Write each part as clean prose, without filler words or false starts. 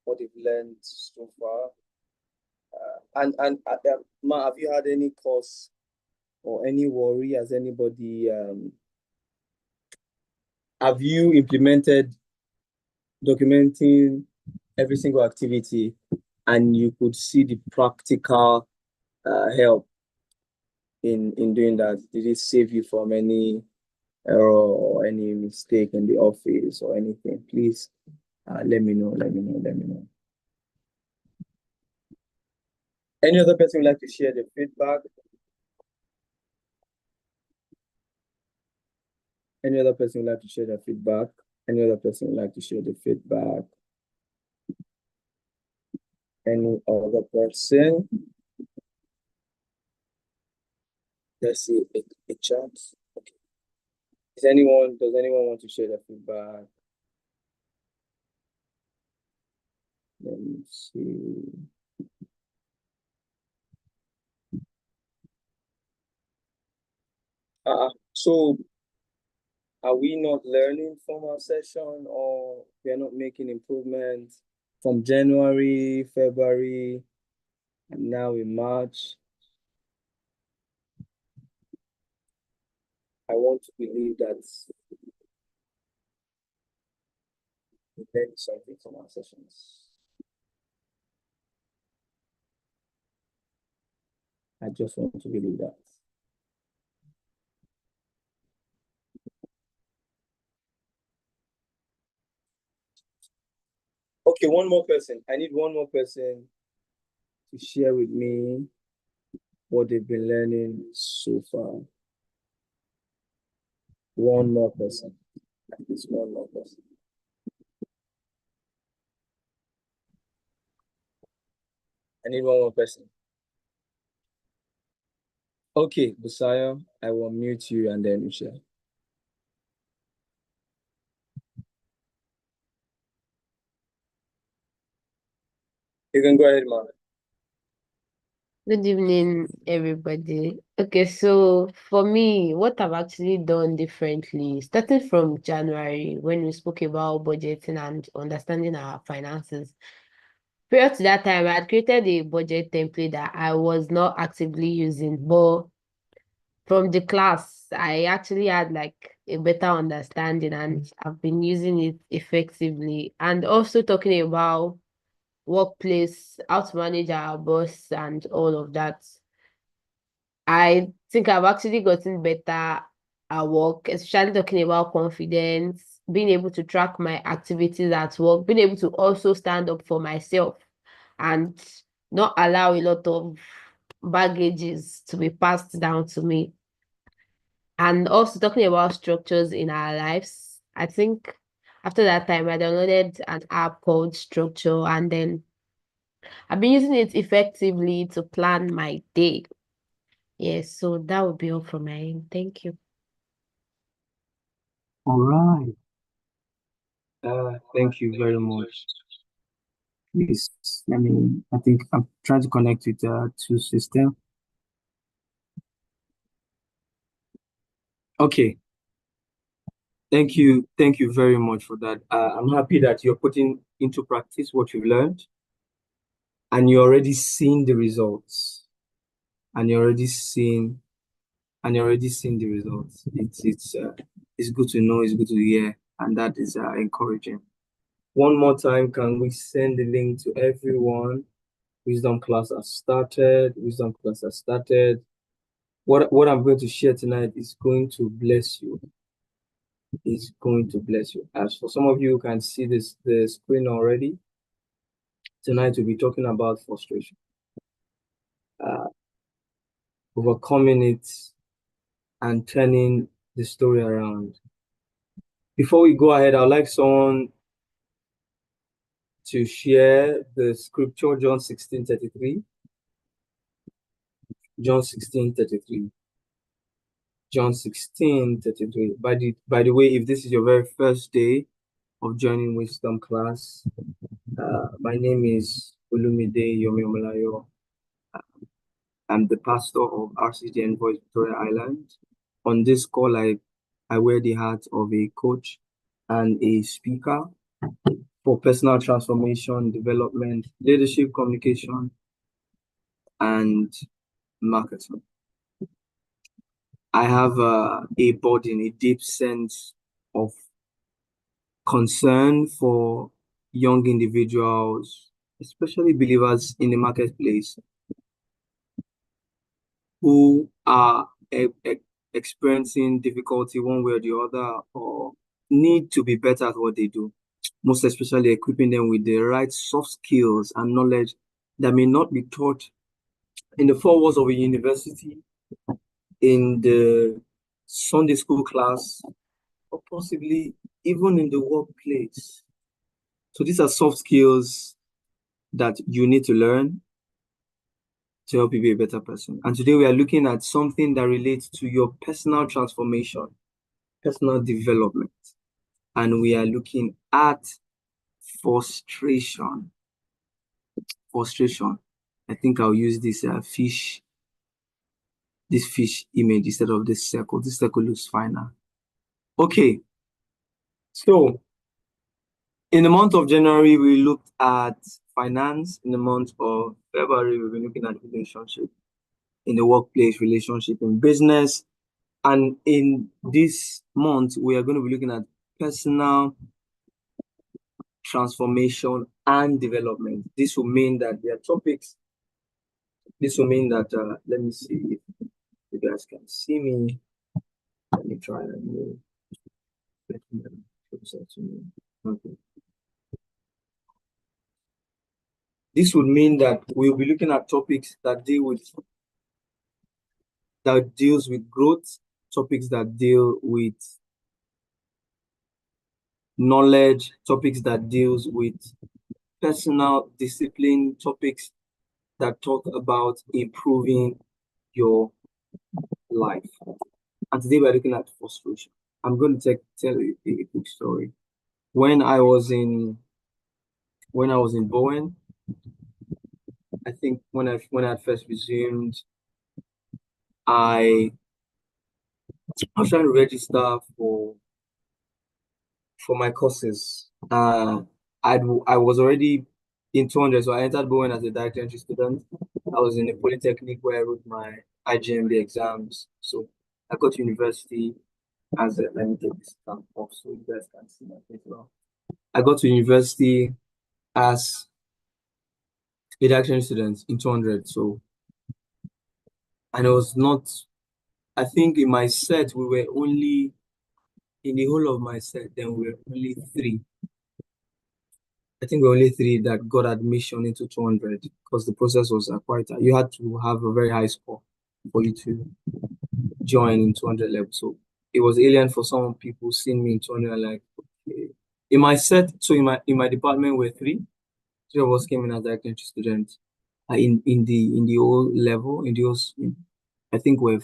what they've learned so far. Ma, have you had any cause or any worry? Has anybody have you implemented documenting every single activity and you could see the practical help in doing that? Did it save you from any error or any mistake in the office or anything? Please let me know. Any other person would like to share the feedback? Any other person would like to share the feedback? Any other person would like to share the feedback? Any other person? Let's see a chat. Okay. Does anyone want to share the feedback? Let me see. So are we not learning from our session, or we are not making improvements from January, February, and now in March? I want to believe that we learned something from our sessions. I just want to believe that. Okay, one more person. I need one more person to share with me what they've been learning so far. One more person. At least one more person. I need one more person. Okay, Busayo, I will mute you and then you share. You can go ahead, ma'am. Good evening, everybody. Okay, so for me, what I've actually done differently, starting from January, when we spoke about budgeting and understanding our finances, prior to that time, I had created a budget template that I was not actively using, but from the class, I actually had like a better understanding and I've been using it effectively. And also talking about workplace, how to manage our boss and all of that. I think I've actually gotten better at work, especially talking about confidence, being able to track my activities at work, being able to also stand up for myself and not allow a lot of baggages to be passed down to me. And also talking about structures in our lives. I think after that time, I downloaded an app called Structure, and then I've been using it effectively to plan my day. Yes, so that would be all from my end. Thank you. All right. Thank you very much. Please, I think I'm trying to connect with two system. Okay. Thank you very much for that. I'm happy that you're putting into practice what you've learned, and you're already seeing the results. And you're already seeing the results. It's good to know, it's good to hear, and that is encouraging. One more time, can we send the link to everyone? Wisdom class has started. What I'm going to share tonight is going to bless you. It's going to bless you. As for some of you who can see the screen already, tonight we'll be talking about frustration, overcoming it, and turning the story around. Before we go ahead, I'd like someone to share the scripture, John 16:33. John 16:33. John 16:33. By the way, if this is your very first day of joining Wisdom class, my name is Olumide Yomi-Omolayo. I'm the pastor of RCG Envoy Victoria Island. On this call, I wear the hat of a coach and a speaker. for personal transformation, development, leadership, communication, and marketing. I have a burden, a deep sense of concern for young individuals, especially believers in the marketplace, who are experiencing difficulty one way or the other, or need to be better at what they do, most especially equipping them with the right soft skills and knowledge that may not be taught in the four walls of a university, in the Sunday school class, or possibly even in the workplace. So these are soft skills that you need to learn to help you be a better person. And today we are looking at something that relates to your personal transformation, personal development. And we are looking at frustration. Frustration. I think I'll use this fish image instead of this circle. This circle looks finer. Okay. So in the month of January, we looked at finance. In the month of February, we've been looking at relationship in the workplace, relationship in business. And in this month, we are going to be looking at personal transformation and development. This will mean that there are topics. This will mean that, let me see if you guys can see me. Let me try and move closer to me. Okay. This would mean that we'll be looking at topics that deals with growth, topics that deal with knowledge, topics that deals with personal discipline, topics that talk about improving your life. And today we're looking at frustration. I'm going to tell you a quick story. When I was in Bowen, I think when I first resumed, I was trying to register for my courses. I was already in 200, so I entered Bowen as a direct entry student. I was in a polytechnic where I wrote my IGMB exams. So I got to university as let me take this stamp off so you guys can see my face well. I got to university as a direct entry student in 200. So, and it was not, I think in my set, we were only, in the whole of my set, then we were only three. I think we were only three that got admission into 200 because the process was quite, you had to have a very high score for you to join in 200 level. So it was alien for some people seeing me in 200, like, okay. In my set, so in my department, we're three of us came in as direct entry students. In the old level, I think we're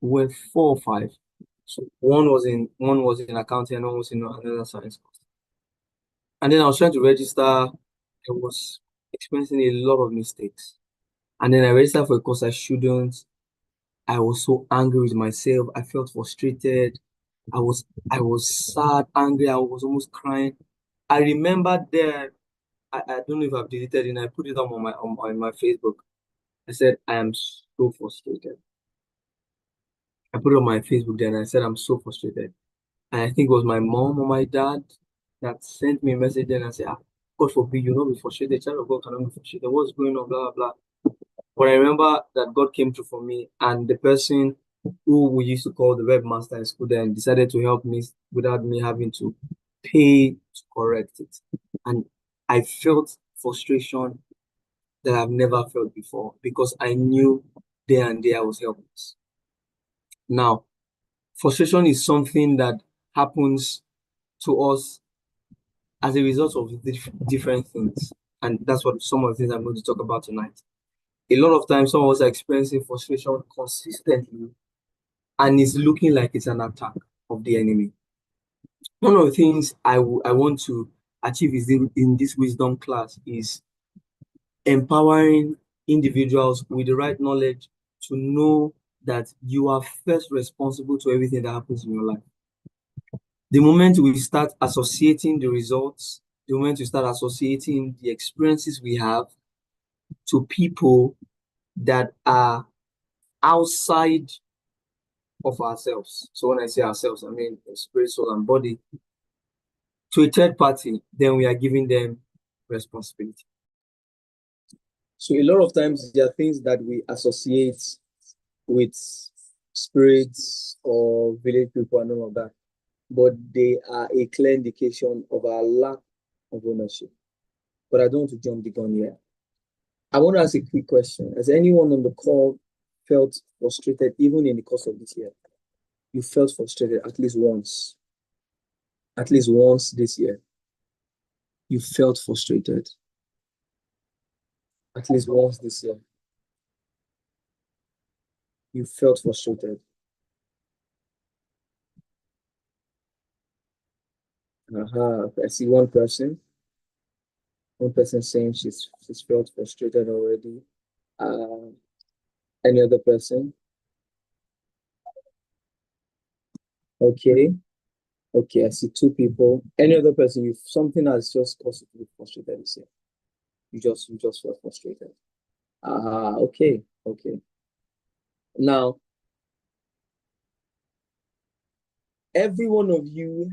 4 or 5. So one was in accounting and one was in another science course. And then I was trying to register. I was experiencing a lot of mistakes. And then I registered for a course I shouldn't. I was so angry with myself. I felt frustrated. I was sad, angry. I was almost crying. I remember there. I don't know if I've deleted it. And I put it on my Facebook. I said I am so frustrated. I put it on my Facebook there and I said I'm so frustrated. And I think it was my mom or my dad that sent me a message and I said, God forbid you not be frustrated. Child of God cannot be frustrated. What's going on? Blah, blah, blah. But I remember that God came through for me, and the person who we used to call the webmaster in school then decided to help me without me having to pay to correct it. And I felt frustration that I've never felt before because I knew there and there I was helpless. Now, frustration is something that happens to us as a result of different things. And that's what some of the things I'm going to talk about tonight. A lot of times, some of us are experiencing frustration consistently, and it's looking like it's an attack of the enemy. One of the things I want to achieve is in this wisdom class is empowering individuals with the right knowledge to know that you are first responsible to everything that happens in your life. The moment we start associating the results the moment we start associating the experiences we have to people that are outside of ourselves. So when I say ourselves, I mean spirit, soul, and body, to a third party, then we are giving them responsibility. So a lot of times there are things that we associate with spirits or village people and all of that, but they are a clear indication of our lack of ownership. But I don't want to jump the gun here. I want to ask a quick question. Has anyone on the call felt frustrated even in the course of this year? You felt frustrated at least once. At least once this year. You felt frustrated. At least once this year. You felt frustrated. I see one person. One person saying she's felt frustrated already. Any other person? Okay. Okay, I see two people. Any other person, if something has just caused you to be frustrated this year. You just felt frustrated. Okay, okay. Now, every one of you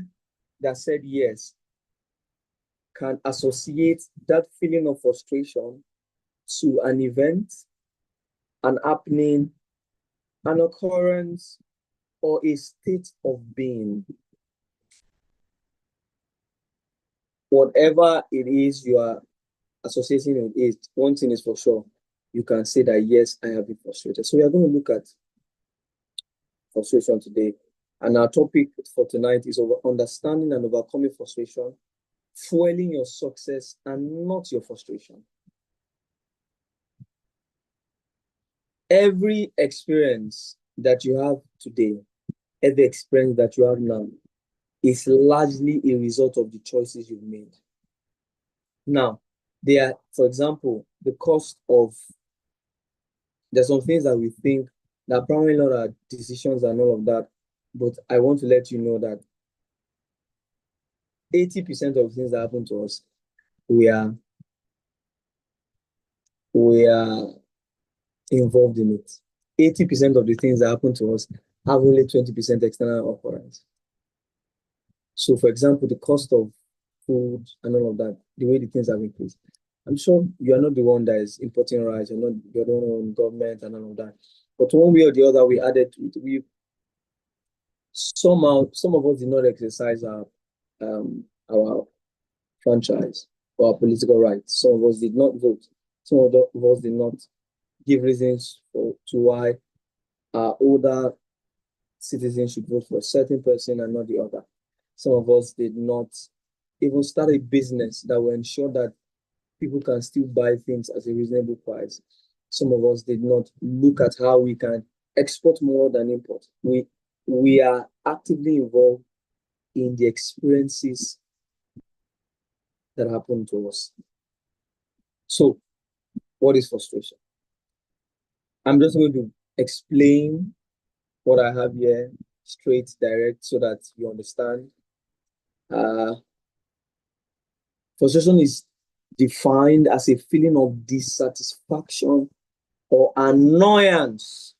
that said yes can associate that feeling of frustration to an event, an happening, an occurrence, or a state of being. Whatever it is you are associating with it, one thing is for sure, you can say that, yes, I have been frustrated. So we are going to look at frustration today. And our topic for tonight is over understanding and overcoming frustration, fueling your success and not your frustration. Every experience that you have today, every experience that you have now, is largely a result of the choices you've made. Now, there are, for example, the cost of, there's some things that we think that probably not our decisions and all of that, but I want to let you know that 80% of things that happen to us, we are involved in it. 80% of the things that happen to us have only 20% external occurrence. So, for example, the cost of food and all of that, the way the things have increased. I'm sure you are not the one that is importing rice, you're the one government and all of that. But one way or the other, we somehow, some of us did not exercise our franchise or our political rights. Some of us did not vote. Some of us did not give reasons to why our older citizens should vote for a certain person and not the other. Some of us did not even start a business that will ensure that people can still buy things at a reasonable price. Some of us did not look at how we can export more than import. We are actively involved in the experiences that happen to us. So, what is frustration? I'm just going to explain what I have here straight, direct, so that you understand. Frustration is defined as a feeling of dissatisfaction or annoyance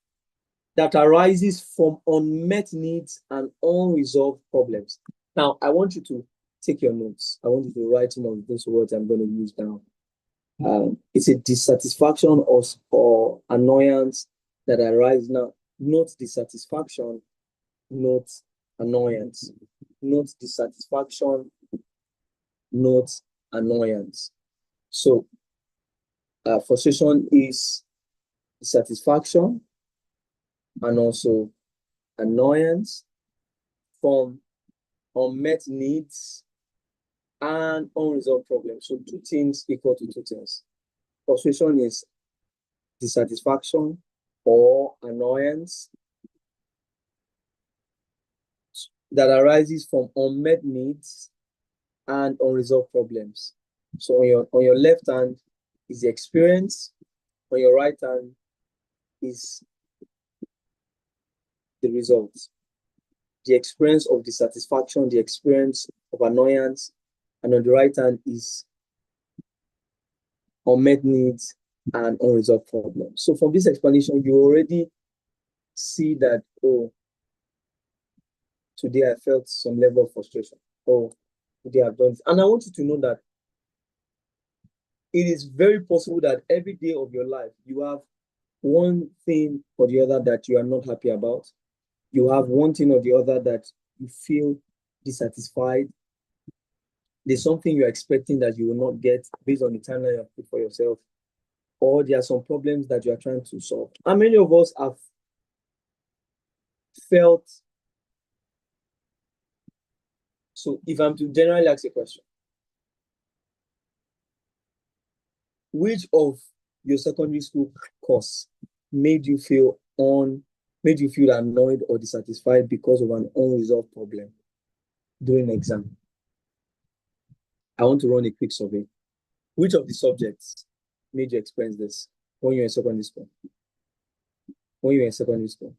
that arises from unmet needs and unresolved problems. Now, I want you to take your notes. I want you to write some of those words I'm going to use down. It's a dissatisfaction or annoyance that arises now. Not dissatisfaction, not annoyance. Not dissatisfaction, not annoyance. So, frustration is dissatisfaction and also annoyance from unmet needs and unresolved problems. So two things equal to two things. Frustration is dissatisfaction or annoyance that arises from unmet needs and unresolved problems. So on your left hand is the experience, on your right hand is the results. The experience of dissatisfaction, the experience of annoyance, and on the right hand is unmet needs and unresolved problems. So from this explanation, you already see that, oh, today I felt some level of frustration. Oh, today I've done this. And I want you to know that it is very possible that every day of your life, you have one thing or the other that you are not happy about. You have one thing or the other that you feel dissatisfied. There's something you're expecting that you will not get based on the timeline you have put for yourself. Or there are some problems that you are trying to solve. How many of us have felt? So if I'm to generally ask a question, which of your secondary school course made you feel annoyed or dissatisfied because of an unresolved problem during exam? I want to run a quick survey. Which of the subjects made you experience this when you were in secondary school? When you were in secondary school?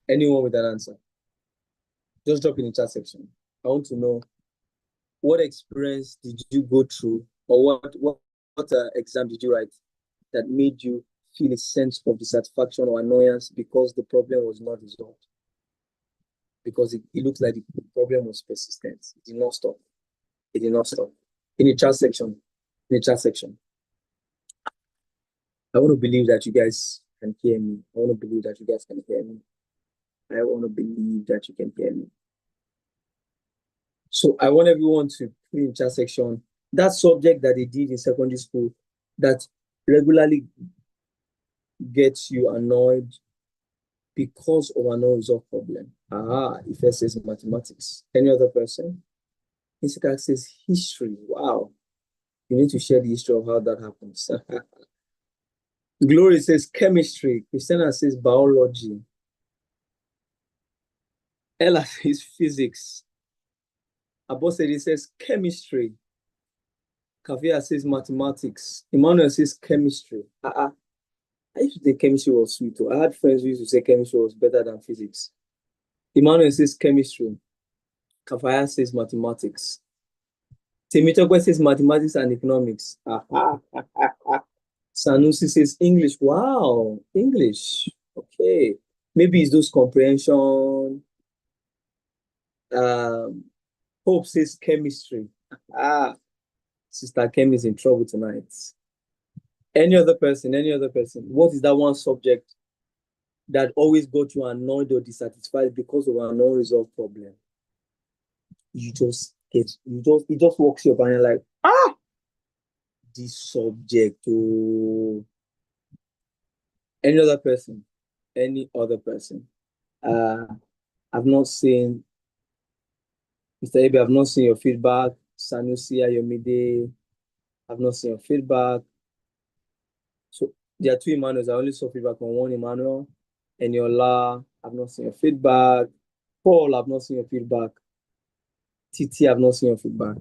Anyone with an answer? Just drop in the chat section. I want to know, what experience did you go through, or what exam did you write that made you feel a sense of dissatisfaction or annoyance because the problem was not resolved? Because it looks like the problem was persistent. It did not stop. It did not stop. In the chat section, I want to believe that you guys can hear me. I want to believe that you guys can hear me. I want to believe that you can hear me. So I want everyone to put in the chat section that subject that they did in secondary school that regularly gets you annoyed because of an unresolved problem. If it says mathematics. Any other person? Isika says history. Wow. You need to share the history of how that happens. Glory says chemistry. Christina says biology. Ella says physics. Abosede says chemistry. Kavia says mathematics. Emmanuel says chemistry. I used to think chemistry was sweet. I had friends who used to say chemistry was better than physics. Emmanuel says chemistry. Kavia says mathematics. Temitope says mathematics and economics. Sanusi says English. Wow, English. Okay. Maybe it's those comprehension. Hope says chemistry. Sister Kemi is in trouble tonight. Any other person? What is that one subject that always got you annoyed or dissatisfied because of an unresolved problem? It just walks you up and you're like, this subject. Oh. Any other person? I've not seen Mr. Ebe, I've not seen your feedback. Sanusi Ayomide, I've not seen your feedback. So there are two Emmanuels. I only saw feedback on one Emmanuel. Eniola, I've not seen your feedback. Paul, I've not seen your feedback. Titi, I've not seen your feedback.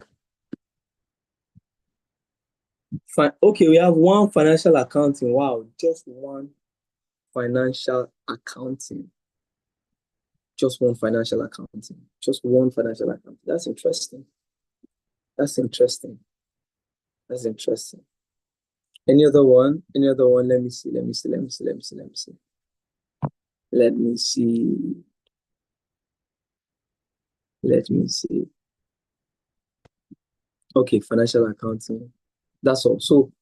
Fine. Okay, we have one financial accounting. Wow, just one financial accounting. Just one financial accounting. That's interesting. Any other one? Let me see. Okay, financial accounting. That's all. So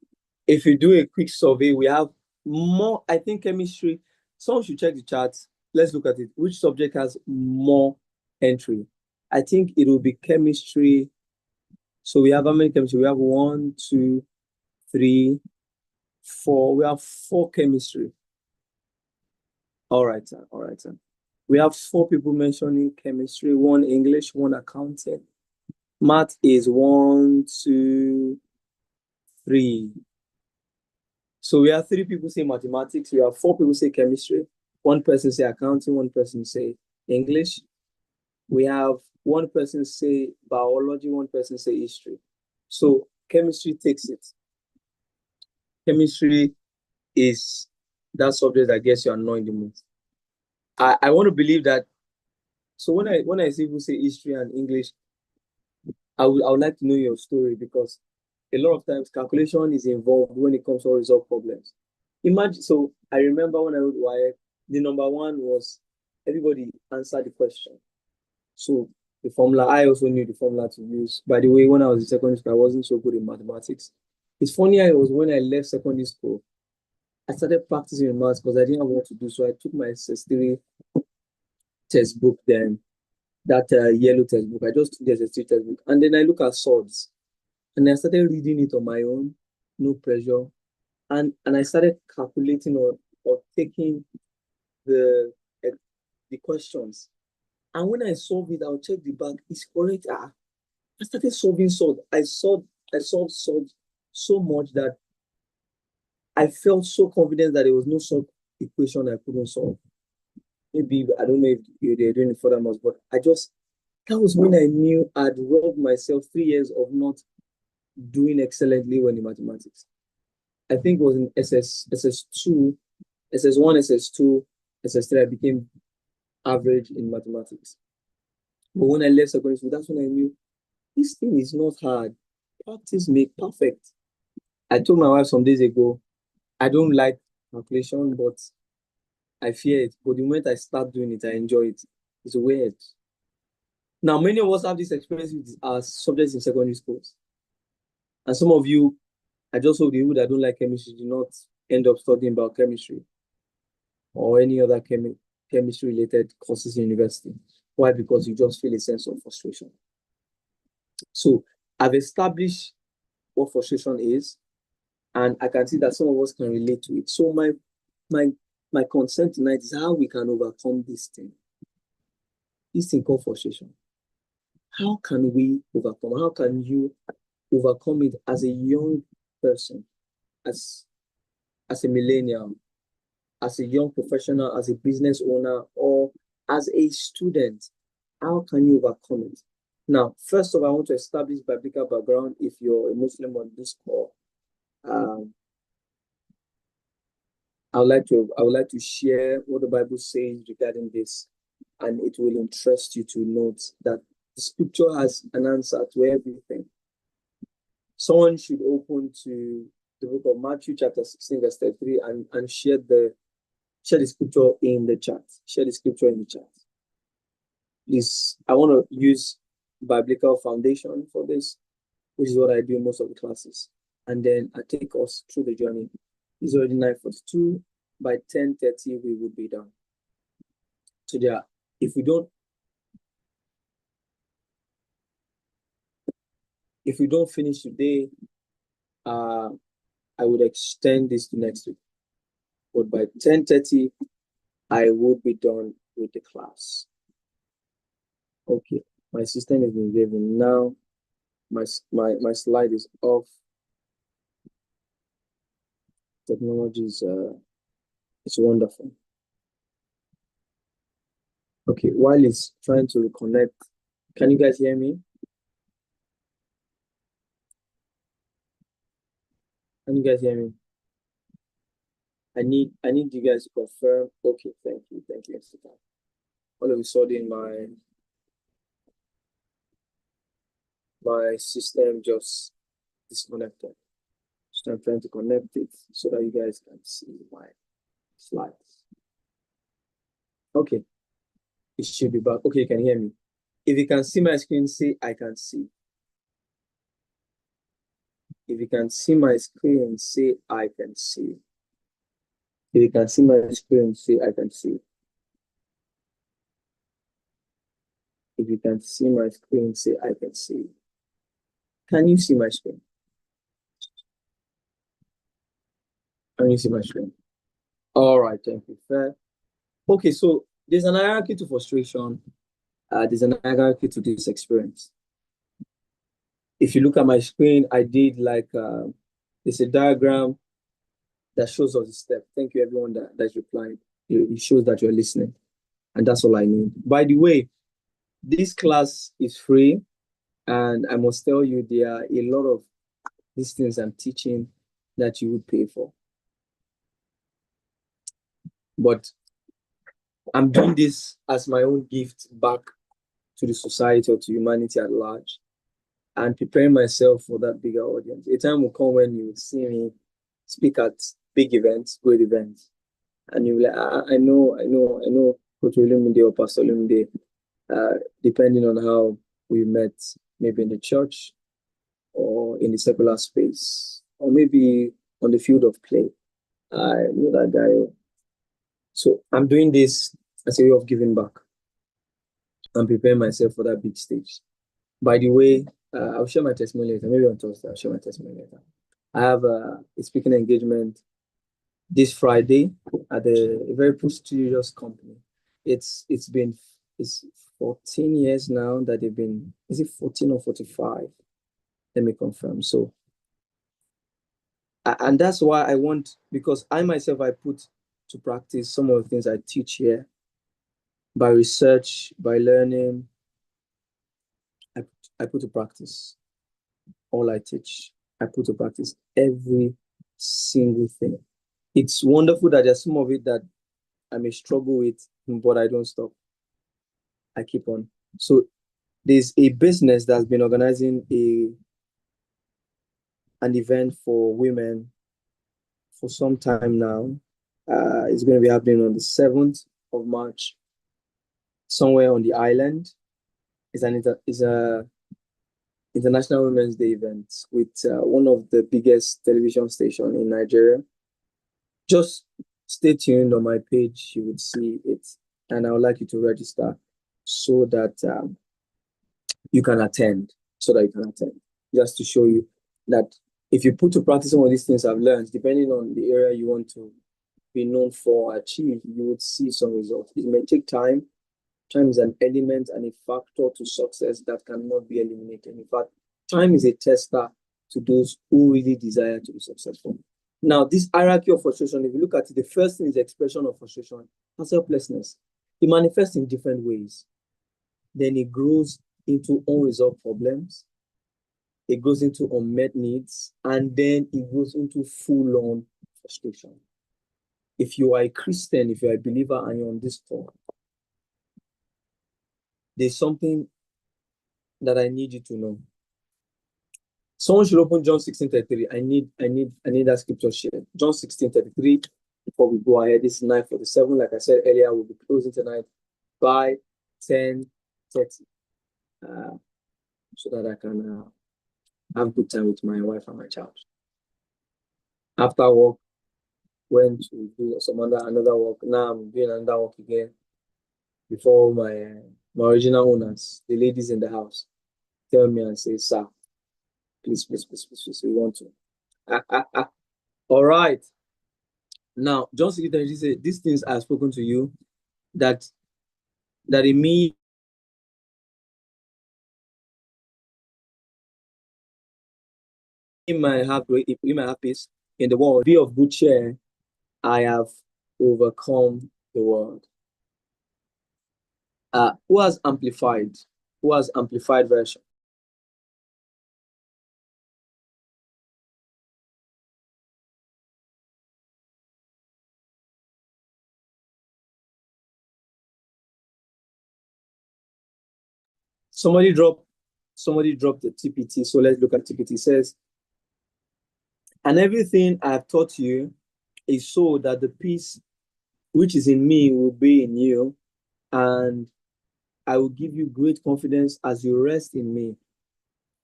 if you do a quick survey, we have more, I think chemistry. Someone should check the charts. Let's look at it. Which subject has more entry? I think it will be chemistry. So we have how many chemistry? We have 1, 2, 3, 4. We have 4 chemistry. All right, sir. We have 4 people mentioning chemistry, 1 English, 1 accounting. Math is 1, 2, 3. So we have 3 people say mathematics. We have 4 people say chemistry. 1 person say accounting. 1 person say English. We have 1 person say biology. 1 person say history. So chemistry takes it. Chemistry is that subject that gets you annoyed the most. I want to believe that. So when I see people say history and English, I would like to know your story, because a lot of times calculation is involved when it comes to resolve problems. Imagine, so I remember when I wrote WIRE, the number one was everybody answer the question. So the formula, I also knew the formula to use. By the way, when I was in secondary school, I wasn't so good in mathematics. It's funny, I was when I left secondary school, I started practicing in maths because I didn't have what to do. So I took my SS3 textbook then, that yellow textbook. I just took the SS3 textbook. And then I look at swords. And I started reading it on my own, no pressure. And I started calculating or taking the eh, the questions. And when I solve it, I'll check the back. It's correct. I started solving sword. I solved sword so much that I felt so confident that there was no sub equation I couldn't solve. Maybe I don't know if they're doing it for that much, but that was when I knew I'd robbed myself 3 years of not doing excellently well in mathematics. I think it was in SS2, SS1, SS2, SS3, I became average in mathematics. But when I left secondary school, that's when I knew this thing is not hard. Practice make perfect. I told my wife some days ago, I don't like calculation, but I fear it. But the moment I start doing it, I enjoy it. It's weird. Now, many of us have this experience with our subjects in secondary schools. And some of you, I just hope the people that don't like chemistry do not end up studying biochemistry or any other chemistry related courses in university. Why? Because you just feel a sense of frustration. So I've established what frustration is, and I can see that some of us can relate to it. So my concern tonight is how we can overcome this thing called frustration. How can we overcome? How can you overcome it as a young person, as a millennial, as a young professional, as a business owner, or as a student? How can you overcome it? Now, first of all, I want to establish biblical background. If you're a Muslim on this call, I would like to share what the Bible says regarding this, and it will interest you to note that the scripture has an answer to everything. Someone should open to the book of Matthew, chapter 16, verse 33, and share the scripture in the chat. Share the scripture in the chat. Please, I want to use biblical foundation for this, which is what I do in most of the classes. And then I take us through the journey. It's already 9:42. By 10:30, we would be done. So there, if we don't finish today, I would extend this to next week. But by 10:30, I would be done with the class. Okay, my system is engaging now. My slide is off. Technology is it's wonderful. Okay, while it's trying to reconnect, can you guys hear me? Can you guys hear me? I need you guys to confirm. Okay, thank you, Instagram. All of a sudden, my system just disconnected. So I'm trying to connect it so that you guys can see my slides. Okay, it should be back. Okay, you can hear me. If you can see my screen, say I can see. If you can see my screen, say I can see. If you can see my screen, say I can see. If you can see my screen, say I can see. Can you see my screen? Can you see my screen? All right, thank you. Fair. Okay, so there's an hierarchy to frustration. There's an hierarchy to this experience. If you look at my screen, I did there's a diagram that shows us the step. Thank you, everyone that's replying. It shows that you're listening. And that's all I need. By the way, this class is free. And I must tell you, there are a lot of these things I'm teaching that you would pay for. But I'm doing this as my own gift back to the society or to humanity at large. and preparing myself for that bigger audience. A time will come when you see me speak at big events, great events, and you're like, I know, Coach Olumide or Pastor Olumide, depending on how we met, maybe in the church or in the secular space, or maybe on the field of play. I know that guy. So I'm doing this as a way of giving back. I'm preparing myself for that big stage. By the way, I'll share my testimony later. Maybe on Thursday, I'll share my testimony later. I have a speaking engagement this Friday at a very prestigious company. It's 14 years now that they've been. Is it 14 or 45? Let me confirm. So, and that's why I want, because I myself, I put to practice some of the things I teach here by research, by learning. I put to practice all I teach. I put to practice every single thing. It's wonderful that there's some of it that I may struggle with, but I don't stop. I keep on. So there's a business that's been organizing an event for women for some time now. It's going to be happening on the 7th of March, somewhere on the island. It's a International Women's Day event with one of the biggest television stations in Nigeria. Just stay tuned on my page, you would see it, and I would like you to register so that you can attend. Just to show you that if you put to practice some of these things I've learned, depending on the area you want to be known for, achieve, you would see some results. It may take time. Time is an element and a factor to success that cannot be eliminated. In fact, time is a tester to those who really desire to be successful. Now, this hierarchy of frustration, if you look at it, the first thing is expression of frustration, that's helplessness. It manifests in different ways. Then it grows into unresolved problems. It goes into unmet needs, and then it goes into full-on frustration. If you are a Christian, if you are a believer and you're on this call, there's something that I need you to know. Someone should open John 16:33. I need that scripture shared. John 16:33. Before we go ahead, this is 9:47. Like I said earlier, we'll be closing tonight by 10:30. So that I can have good time with my wife and my child. After work, went to do another work. Now I'm doing another work again. Before my original owners, the ladies in the house, tell me and say, sir, please, we want to. All right. Now, John 16:33 says, these things I have spoken to you, that in me you might have peace in the world. Be of good cheer. I have overcome the world. Who has amplified? Who has amplified version? Somebody dropped the TPT. So let's look at TPT. It says, and everything I have taught you is so that the peace which is in me will be in you, and I will give you great confidence as you rest in me.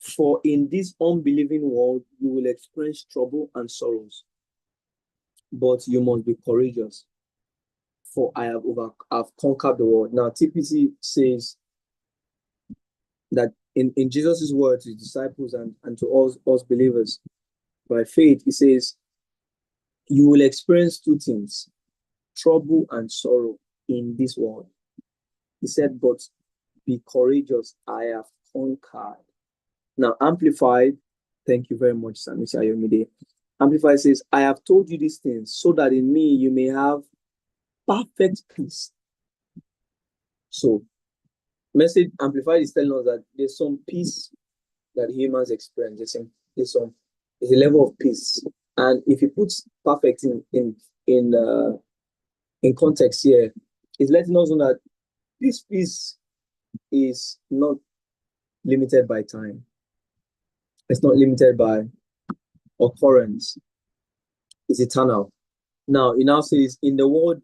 For in this unbelieving world, you will experience trouble and sorrows, but you must be courageous, for I've conquered the world. Now, TPT says that in Jesus' words to his disciples and to us believers, by faith, he says, you will experience two things, trouble and sorrow in this world. He said, but be courageous, I have conquered. Now, Amplified, thank you very much, Samisi Ayomide. Amplified says, I have told you these things so that in me you may have perfect peace. So, Message Amplified is telling us that there's some peace that humans experience. There's a level of peace. And if you put perfect in context here, it's letting us know that this peace is not limited by time. It's not limited by occurrence. It's eternal. Now, it now says, in the world,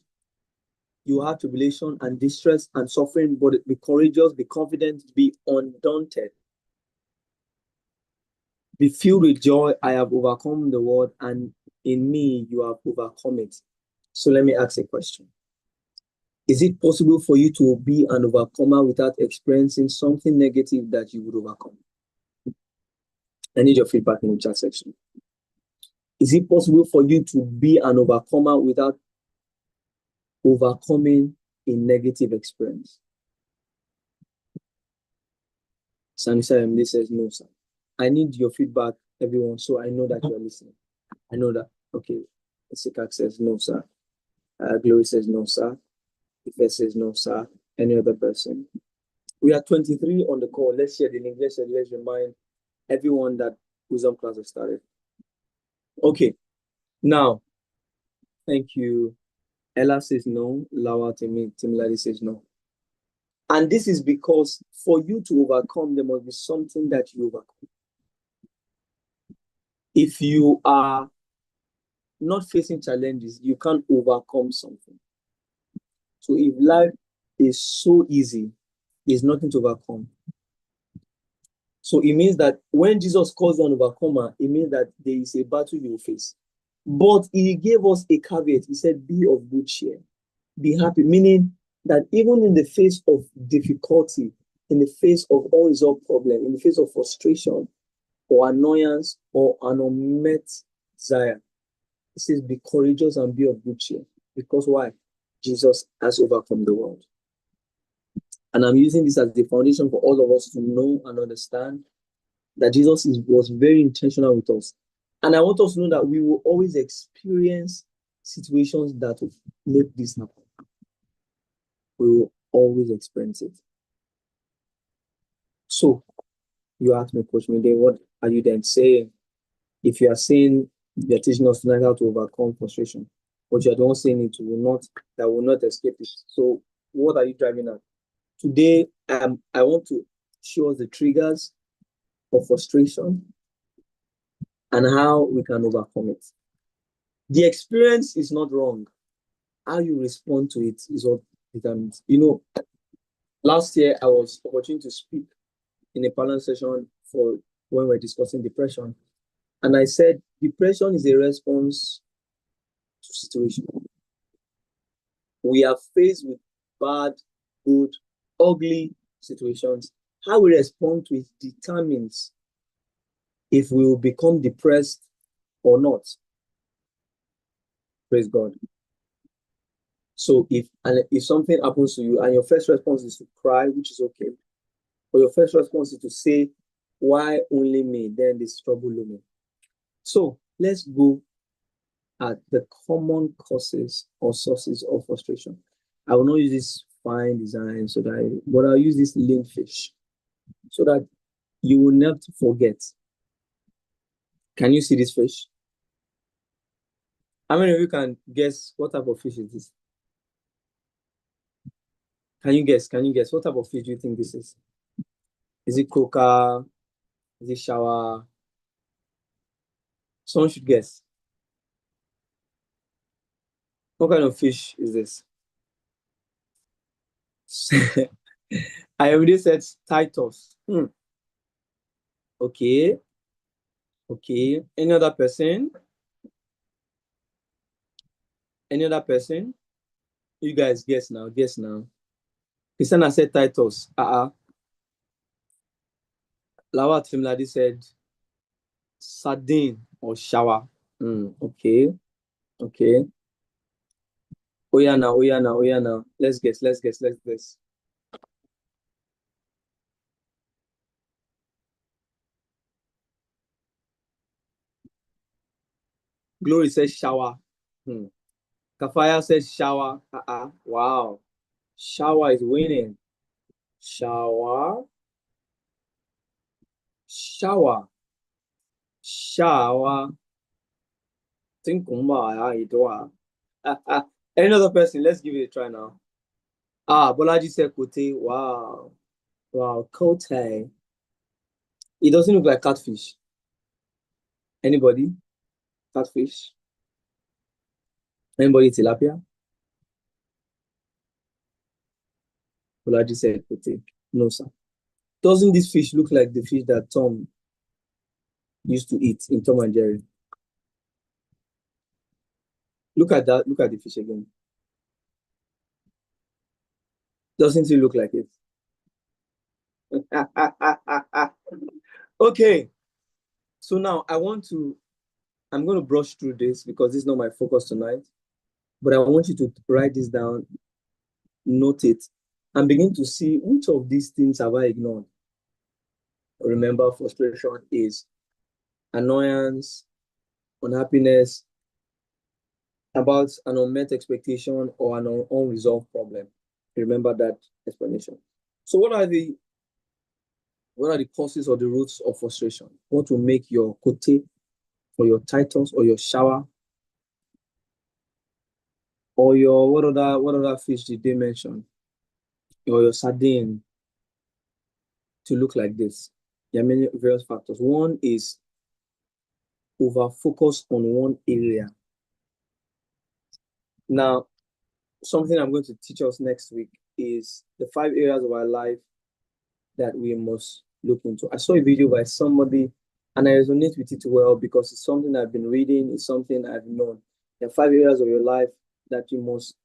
you have tribulation and distress and suffering, but be courageous, be confident, be undaunted. Be filled with joy. I have overcome the world, and in me, you have overcome it. So let me ask a question. Is it possible for you to be an overcomer without experiencing something negative that you would overcome? I need your feedback in the chat section. Is it possible for you to be an overcomer without overcoming a negative experience? Sanisa MD says no, sir. I need your feedback, everyone, so I know that you are listening. I know that. Okay. Isikak says no, sir. Glory says no, sir. Ife says no, sir. Any other person? We are 23 on the call. Let's share the link. Let's remind everyone that Wisdom class has started. Okay. Now, thank you. Ella says no. Lawa Timiladi says no. And this is because for you to overcome, there must be something that you overcome. If you are not facing challenges, you can't overcome something. So if life is so easy, there's nothing to overcome. So it means that when Jesus calls you an overcomer, it means that there is a battle you will face. But he gave us a caveat. He said, be of good cheer. Be happy, meaning that even in the face of difficulty, in the face of unresolved problem, in the face of frustration or annoyance or an unmet desire, he says, be courageous and be of good cheer. Because why? Jesus has overcome the world. And I'm using this as the foundation for all of us to know and understand that Jesus was very intentional with us. And I want us to know that we will always experience situations that will make this happen. We will always experience it. So, you ask me, Coach Mide, what are you then saying? If you are saying you're teaching us tonight how to overcome frustration, but you're the one saying it will not escape it. So, what are you driving at? Today, I want to show us the triggers of frustration and how we can overcome it. The experience is not wrong. How you respond to it is what determines. Last year I was opportunity to speak in a panel session for when we're discussing depression. And I said, depression is a response to situation. We are faced with bad, good, ugly situations. How we respond to it determines if we will become depressed or not. Praise God. So if something happens to you and your first response is to cry, which is okay, but your first response is to say, why only me? Then this trouble looming. So let's go at the common causes or sources of frustration. I will not use this fine design but I'll use this lean fish so that you will never forget. Can you see this fish? How many of you can guess what type of fish is this? Can you guess? What type of fish do you think this is? Is it croaker? Is it shower? Someone should guess. What kind of fish is this? I already said Titus. Okay. Any other person? You guys guess now. Christiana said Titus. Lawat Fimladi said sardine or shower. Okay. Oh yeah now. Let's guess. Glory says shower. Kafaya says shower. Wow. Shower is winning. Shower. Think Any other person? Let's give it a try now. Bolaji said Kote. Wow. Kote. It doesn't look like catfish. Anybody? Catfish? Anybody tilapia? Bolaji said potato. No, sir. Doesn't this fish look like the fish that Tom used to eat in Tom and Jerry? Look at that. Look at the fish again. Doesn't it look like it? Okay. So now I'm going to brush through this because this is not my focus tonight. But I want you to write this down, note it, and begin to see which of these things have I ignored. Remember, frustration is annoyance, unhappiness about an unmet expectation or an unresolved problem. Remember that explanation. So what are the causes or the roots of frustration? What will make your kote or your Titus or your shower or your what other fish did they mention? Or your sardine to look like this? There are many various factors. One is over focus on one area. Now, something I'm going to teach us next week is the 5 areas of our life that we must look into. I saw a video by somebody and I resonate with it well because it's something I've been reading, it's something I've known. There are 5 areas of your life that you must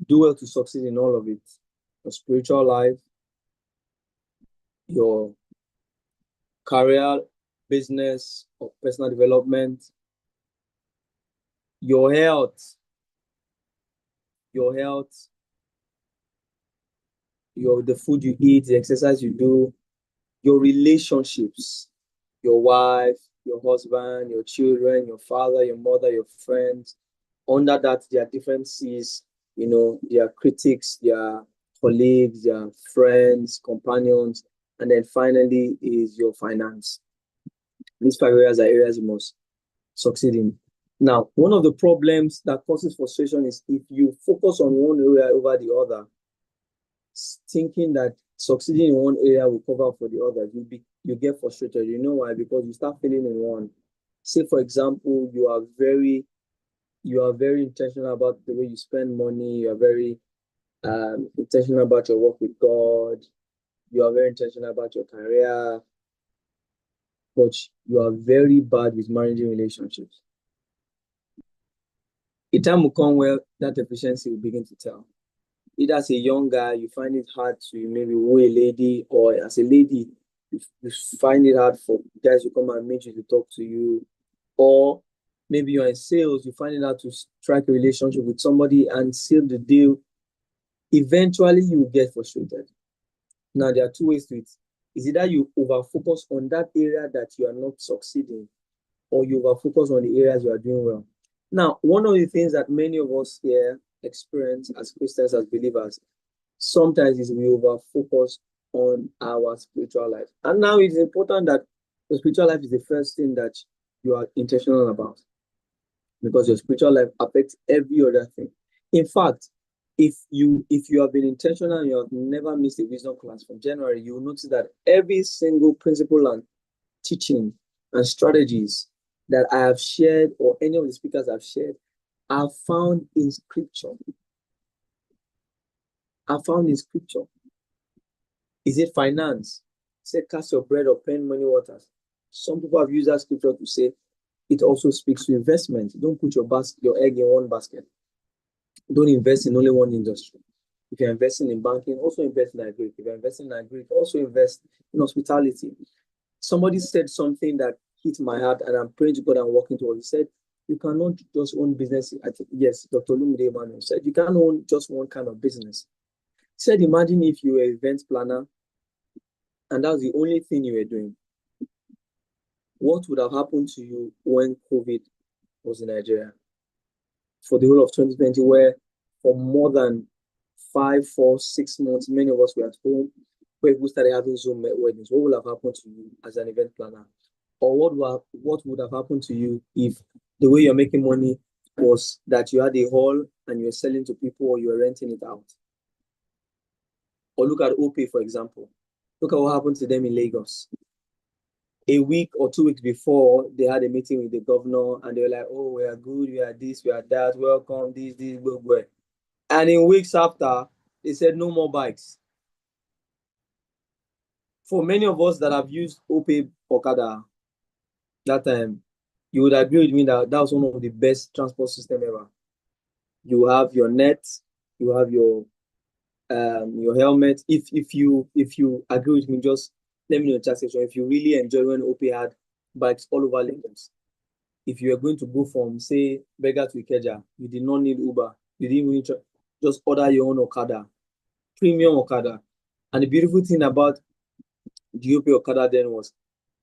do well to succeed in all of it. Your spiritual life, your career, business, or personal development, your health, the food you eat, the exercise you do, your relationships, your wife, your husband, your children, your father, your mother, your friends. Under that, there are different C's, there are critics, there are colleagues, there are friends, companions, and then finally is your finance. These 5 areas are areas you must succeed in. Now, one of the problems that causes frustration is if you focus on one area over the other, thinking that succeeding in one area will cover for the other, you get frustrated. You know why? Because you start failing in one. Say, for example, you are very intentional about the way you spend money. You are very intentional about your work with God. You are very intentional about your career, but you are very bad with managing relationships. A time will come where that efficiency will begin to tell. Either as a young guy, you find it hard to maybe woo a lady, or as a lady, you find it hard for guys to come and meet you to talk to you, or maybe you're in sales, you find it hard to strike a relationship with somebody and seal the deal. Eventually, you will get frustrated. Now, there are 2 ways to it. Is either you over-focus on that area that you are not succeeding, or you over-focus on the areas you are doing well. Now, one of the things that many of us here experience as Christians, as believers, sometimes is we over-focus on our spiritual life. And now it's important that the spiritual life is the first thing that you are intentional about, because your spiritual life affects every other thing. In fact, if you have been intentional and you have never missed a wisdom class from January, you will notice that every single principle and teaching and strategies that I have shared, or any of the speakers have shared, are found in scripture. Is it finance? Say, cast your bread upon many waters. Some people have used that scripture to say it also speaks to investment. Don't put your egg in one basket. Don't invest in only one industry. If you're investing in banking, also invest in agri. If you're investing in agri, also invest in hospitality. Somebody said something that hit my heart, and I'm praying to God and working towards. He said, you cannot just own business. I think, yes, Dr. Olumide Yomi-Omolayo said, you can't own just one kind of business. He said, imagine if you were an event planner and that was the only thing you were doing. What would have happened to you when COVID was in Nigeria? For the whole of 2020, where for more than 5, 4, 6 months, many of us were at home, where people started having Zoom weddings. What would have happened to you as an event planner? Or what would have happened to you if the way you're making money was that you had a hall and you were selling to people, or you were renting it out? Or look at OPay, for example. Look at what happened to them in Lagos. a week or 2 weeks before, they had a meeting with the governor, and they were like, "Oh, we are good, we are this, we are that, welcome, this, go, go." And in weeks after, they said no more bikes. For many of us that have used Opay Okada that time, you would agree with me that that was one of the best transport system ever. You have your net, you have your helmet. If you agree with me, just let me know in the chat section if you really enjoy when Opay had bikes all over Lagos. If you are going to go from, say, Berger to Ikeja, you did not need Uber. You didn't need just order your own Okada, premium Okada. And the beautiful thing about the Opay Okada then was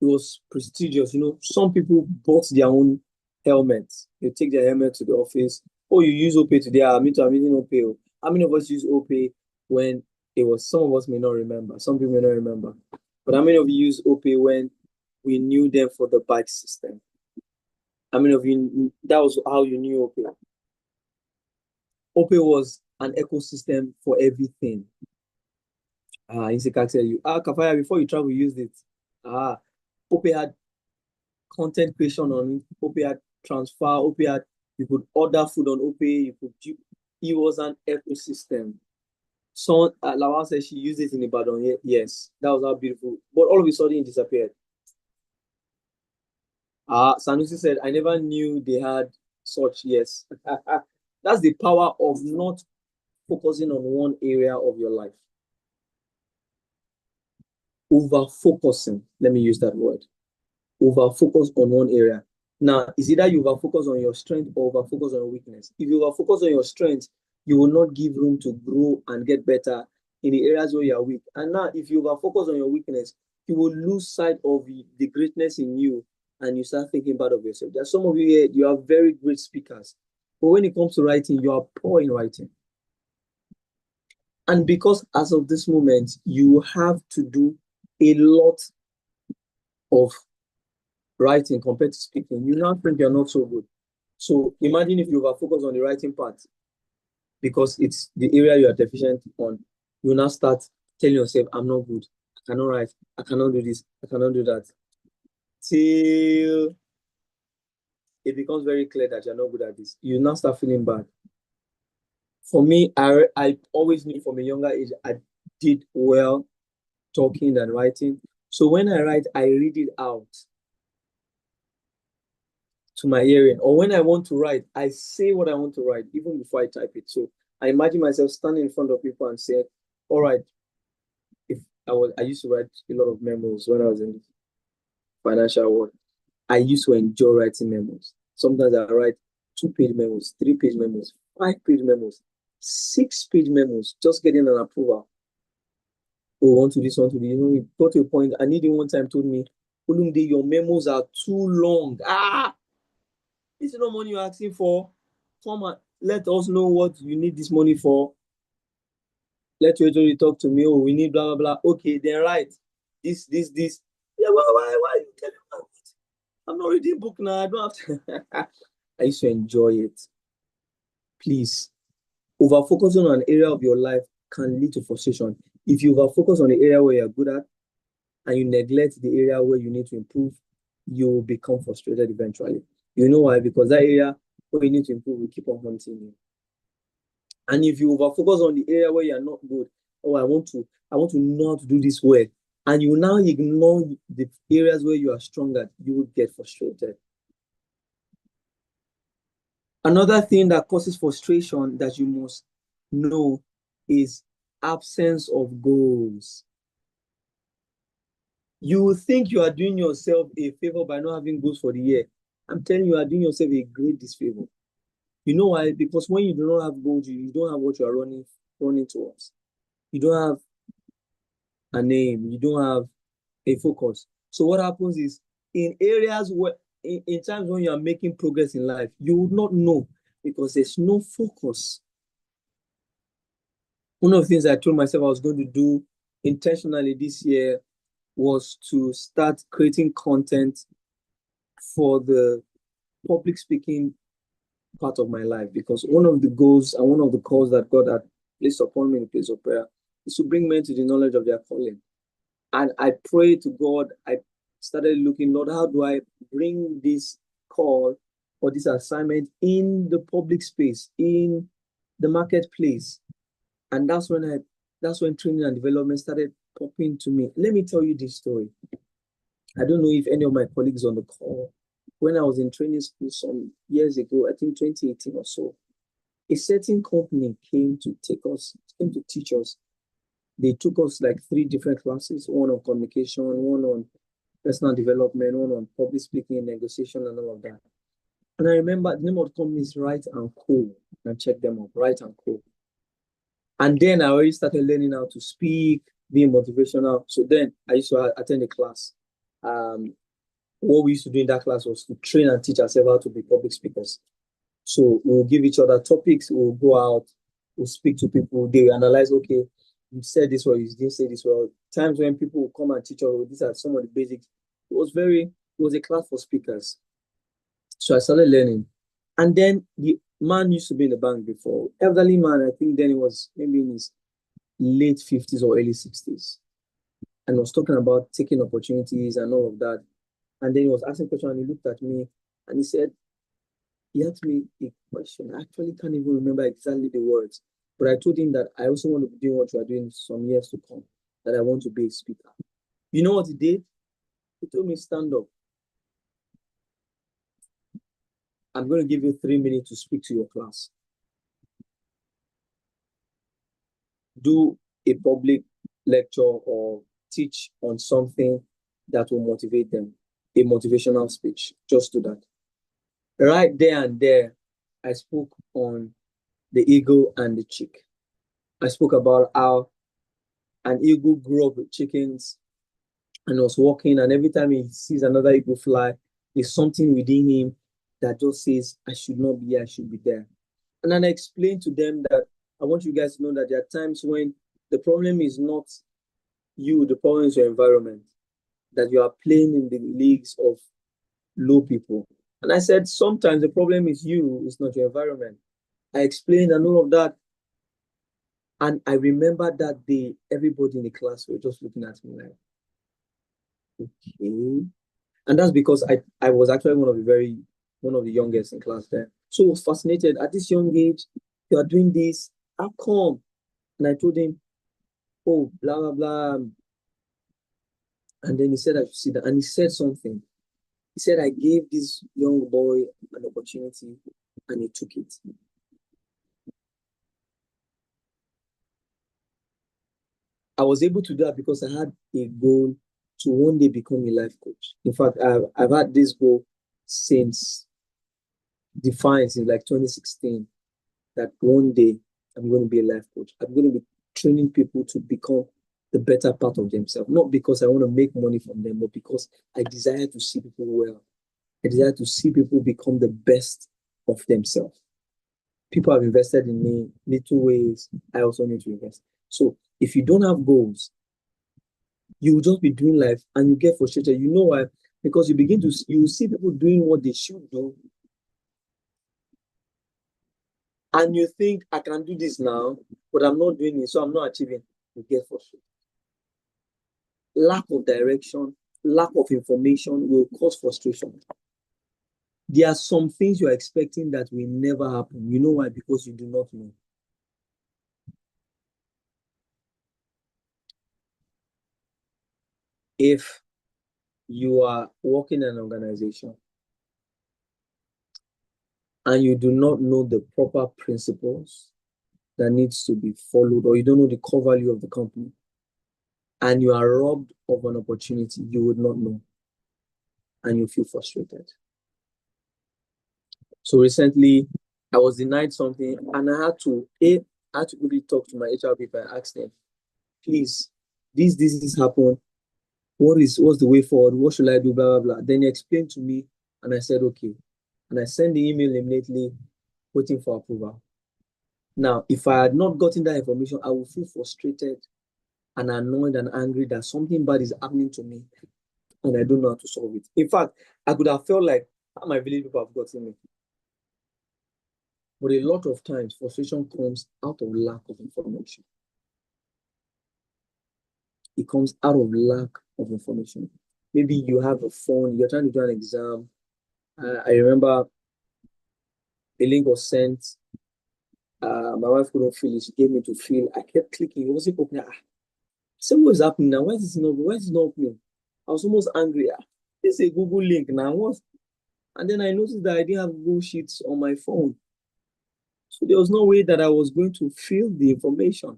it was prestigious. You know, some people bought their own helmets. They take their helmet to the office. Oh, you use Opay today? I'm using Opay. How many of us use Opay when it was? Some of us may not remember. Some people may not remember. But how many of you use Opay when we knew them for the bike system? How many of you, that was how you knew Opay? Opay was an ecosystem for everything. Isika tell you, Kafaya, before you travel, use it. Opay had content creation on it. Opay had transfer. Opay had, you could order food on Opay. It was an ecosystem. So Lawal said she used it in Ibadan. Yes, that was how beautiful. But all of a sudden, it disappeared. Sanusi said, I never knew they had such. Yes. That's the power of not focusing on one area of your life. Over focusing. Let me use that word. Over focus on one area. Now, is either you over focus on your strength or over focus on your weakness. If you over focus on your strength, you will not give room to grow and get better in the areas where you are weak. And now, if you over focus on your weakness, you will lose sight of the greatness in you and you start thinking bad of yourself. There are some of you here, you are very great speakers. But when it comes to writing, you are poor in writing. And because as of this moment, you have to do a lot of writing compared to speaking, you now think you're not so good. So imagine if you over focus on the writing part because it's the area you are deficient on. You now start telling yourself, I'm not good. I cannot write. I cannot do this. I cannot do that. Till it becomes very clear that you're not good at this. You now start feeling bad. For me, I always knew from a younger age, I did well talking and writing. So when I write, I read it out to my hearing. Or when I want to write, I say what I want to write even before I type it. So I imagine myself standing in front of people and say, all right, if I used to write a lot of memos when I was in the financial world. I used to enjoy writing memos. Sometimes I write 2-page memos, 3-page memos, 5-page memos, 6-page memos, just getting an approval. Oh, want to this, want to this. You know, it got to a point. I need one time told me, Olumide, your memos are too long. This is not money you're asking for. Come and let us know what you need this money for. Let your agent talk to me. Oh, we need blah, blah, blah. Okay, then write. This. Yeah, why are you telling me? I'm not reading a book now. I don't have to. I used to enjoy it. Please, over focusing on an area of your life can lead to frustration. If you over focus on the area where you're good at and you neglect the area where you need to improve, you will become frustrated eventually. You know why? Because that area where you need to improve will keep on haunting you. And if you over focus on the area where you're not good, oh, I want to know how to do this well, and you now ignore the areas where you are strong at, you will get frustrated. Another thing that causes frustration that you must know is absence of goals. You will think you are doing yourself a favor by not having goals for the year. I'm telling you, you are doing yourself a great disfavor. You know why? Because when you do not have goals, you don't have what you are running towards. You don't have a name. You don't have a focus. So what happens is in areas where, in times when you are making progress in life, you would not know because there's no focus. One of the things I told myself I was going to do intentionally this year was to start creating content for the public speaking part of my life, because one of the goals and one of the calls that God had placed upon me in the place of prayer is to bring men to the knowledge of their calling. And I pray to God, started looking, Lord, how do I bring this call or this assignment in the public space, in the marketplace? And that's when training and development started popping to me. Let me tell you this story. I don't know if any of my colleagues on the call, when I was in training school some years ago, I think 2018 or so, a certain company came to teach us. They took us like 3 different classes, one on communication, one on personal development, one on public speaking, negotiation, and all of that. And I remember the name of the company is Right and Co. And check them out, Right and Co. And then I already started learning how to speak, being motivational. So then I used to attend a class. What we used to do in that class was to train and teach ourselves how to be public speakers. So we'll give each other topics, we'll go out, we'll speak to people, they will analyze, okay, you said this well, you didn't say this well. Times when people will come and teach us, these are some of the basics. It was a class for speakers. So I started learning. And then the man used to be in the bank before, elderly man, I think then he was maybe in his late 50s or early 60s. And was talking about taking opportunities and all of that. And then he was asking questions and he looked at me and he asked me a question. I actually can't even remember exactly the words, but I told him that I also want to be doing what you are doing some years to come, that I want to be a speaker. You know what he did? He told me, stand up. I'm going to give you 3 minutes to speak to your class. Do a public lecture or teach on something that will motivate them, a motivational speech. Just do that. Right there and there, I spoke on the eagle and the chick. I spoke about how an eagle grew up with chickens and was walking, and every time he sees another eagle fly, there's something within him that just says, I should not be here, I should be there. And then I explained to them that I want you guys to know that there are times when the problem is not you, the problem is your environment, that you are playing in the leagues of low people. And I said, sometimes the problem is you, it's not your environment. I explained and all of that. And I remember that day, everybody in the class were just looking at me like, okay. And that's because I was actually one of the youngest in class there. So I was fascinated. At this young age, you are doing this. How come? And I told him, oh, blah, blah, blah. And then he said I should see that. And he said something. He said, I gave this young boy an opportunity and he took it. I was able to do that because I had a goal to one day become a life coach. In fact, I've had this goal since defined since like 2016, that one day I'm going to be a life coach. I'm going to be training people to become the better part of themselves, not because I want to make money from them, but because I desire to see people well. I desire to see people become the best of themselves. People have invested in me little ways. I also need to invest. So if you don't have goals, you will just be doing life and you get frustrated. You know why? Because you see people doing what they should do. And you think, I can do this now, but I'm not doing it, so I'm not achieving. You get frustrated. Lack of direction, lack of information will cause frustration. There are some things you are expecting that will never happen. You know why? Because you do not know. If you are working in an organization and you do not know the proper principles that needs to be followed, or you don't know the core value of the company, and you are robbed of an opportunity you would not know, and you feel frustrated. So recently, I was denied something, and I had to really talk to my HR people and ask them, please, this happened. What's the way forward? What should I do? Blah, blah, blah. Then he explained to me, and I said, okay. And I sent the email immediately, waiting for approval. Now, if I had not gotten that information, I would feel frustrated and annoyed and angry that something bad is happening to me, and I don't know how to solve it. In fact, I could have felt like, how my village people have gotten me. But a lot of times, frustration comes out of lack of information. It comes out of lack of information. Maybe you have a phone, you're trying to do an exam. I remember a link was sent. My wife couldn't fill it. She gave me to fill. I kept clicking. It wasn't opening. So what's happening now? Why is it not? Why is it not opening? I was almost angry. This is a Google link now. What? And then I noticed that I didn't have Google Sheets on my phone. So there was no way that I was going to fill the information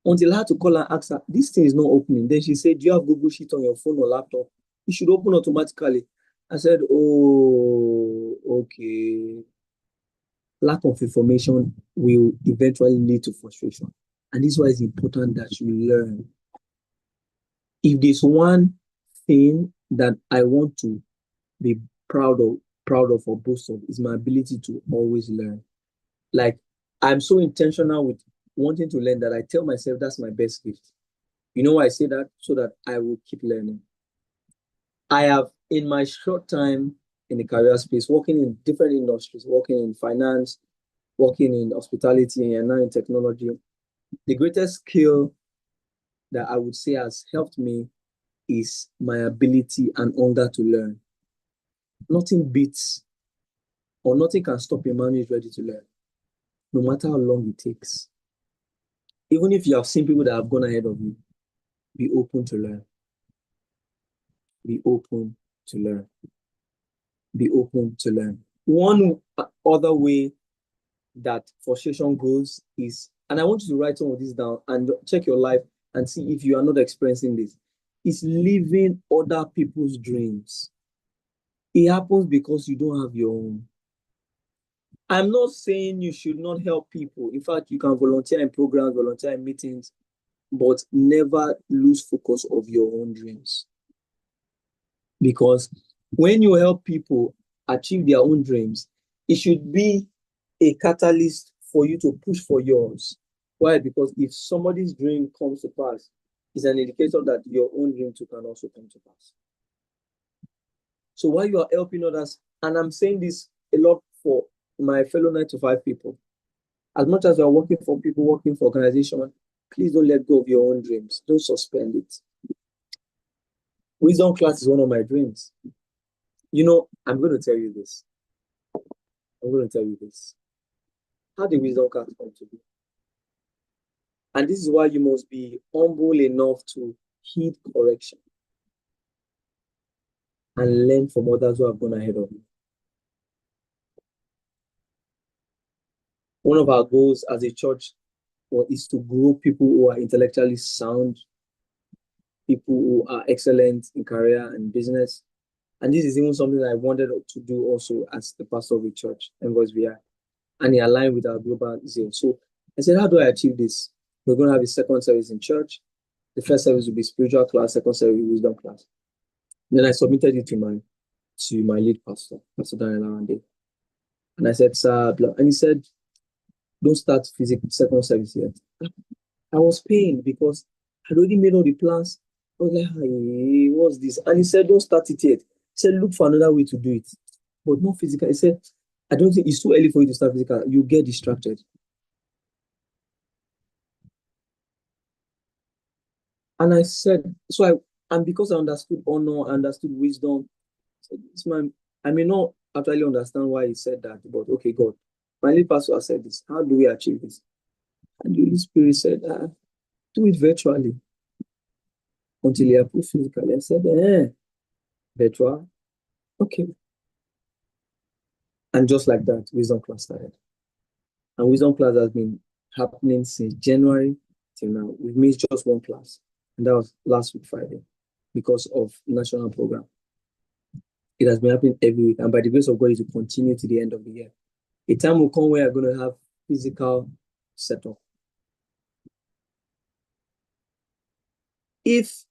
until I had to call and ask her, this thing is not opening. Then she said, do you have Google Sheet on your phone or laptop? It should open automatically. I said, oh, okay. Lack of information will eventually lead to frustration. And this is why it's important that you learn. If there's one thing that I want to be proud of or boast of, is my ability to always learn. Like, I'm so intentional with wanting to learn that I tell myself that's my best gift. You know why I say that? So that I will keep learning. I have, in my short time in the career space, working in different industries, working in finance, working in hospitality, and now in technology, the greatest skill that I would say has helped me is my ability and hunger to learn. Nothing beats or nothing can stop a man who is ready to learn, no matter how long it takes. Even if you have seen people that have gone ahead of you, be open to learn. Be open to learn. Be open to learn. One other way that frustration goes is, and I want you to write some of this down and check your life and see if you are not experiencing this, is living other people's dreams. It happens because you don't have your own. I'm not saying you should not help people. In fact, you can volunteer in programs, volunteer in meetings, but never lose focus of your own dreams. Because when you help people achieve their own dreams, it should be a catalyst for you to push for yours. Why? Because if somebody's dream comes to pass, it's an indicator that your own dream too can also come to pass. So while you are helping others, and I'm saying this a lot for my fellow 9 to 5 people, as much as you're working for people, working for organizations, please don't let go of your own dreams. Don't suspend it. Wisdom class is one of my dreams. You know, I'm going to tell you this. How did wisdom class come to be? And this is why you must be humble enough to heed correction and learn from others who have gone ahead of you. One of our goals as a church is to grow people who are intellectually sound, people who are excellent in career and business. And this is even something that I wanted to do also as the pastor of the church, Envoys VI, and it aligned with our global zeal. So I said, how do I achieve this? We're going to have a second service in church. The first service will be spiritual class, second service will be wisdom class. Then I submitted it to my lead pastor, Pastor Daniel Arande. And I said, sir, and he said, don't start physical second service yet. I was paying because I'd already made all the plans. I was like, hey, what's this? And he said, don't start it yet. He said, look for another way to do it, but not physical. He said, I don't think it's too early for you to start physical. You get distracted. And I said, and because I understood honor, understood wisdom, I may not actually understand why he said that, but okay, God, my lead pastor said this. How do we achieve this? And the Holy Spirit said, do it virtually until you approve physically. I said, virtual? Okay. And just like that, wisdom class started. And wisdom class has been happening since January till now. We've missed just one class, and that was last week, Friday, because of national program. It has been happening every week, and by the grace of God, it will continue to the end of the year. A time will come where we're going to have physical setup. If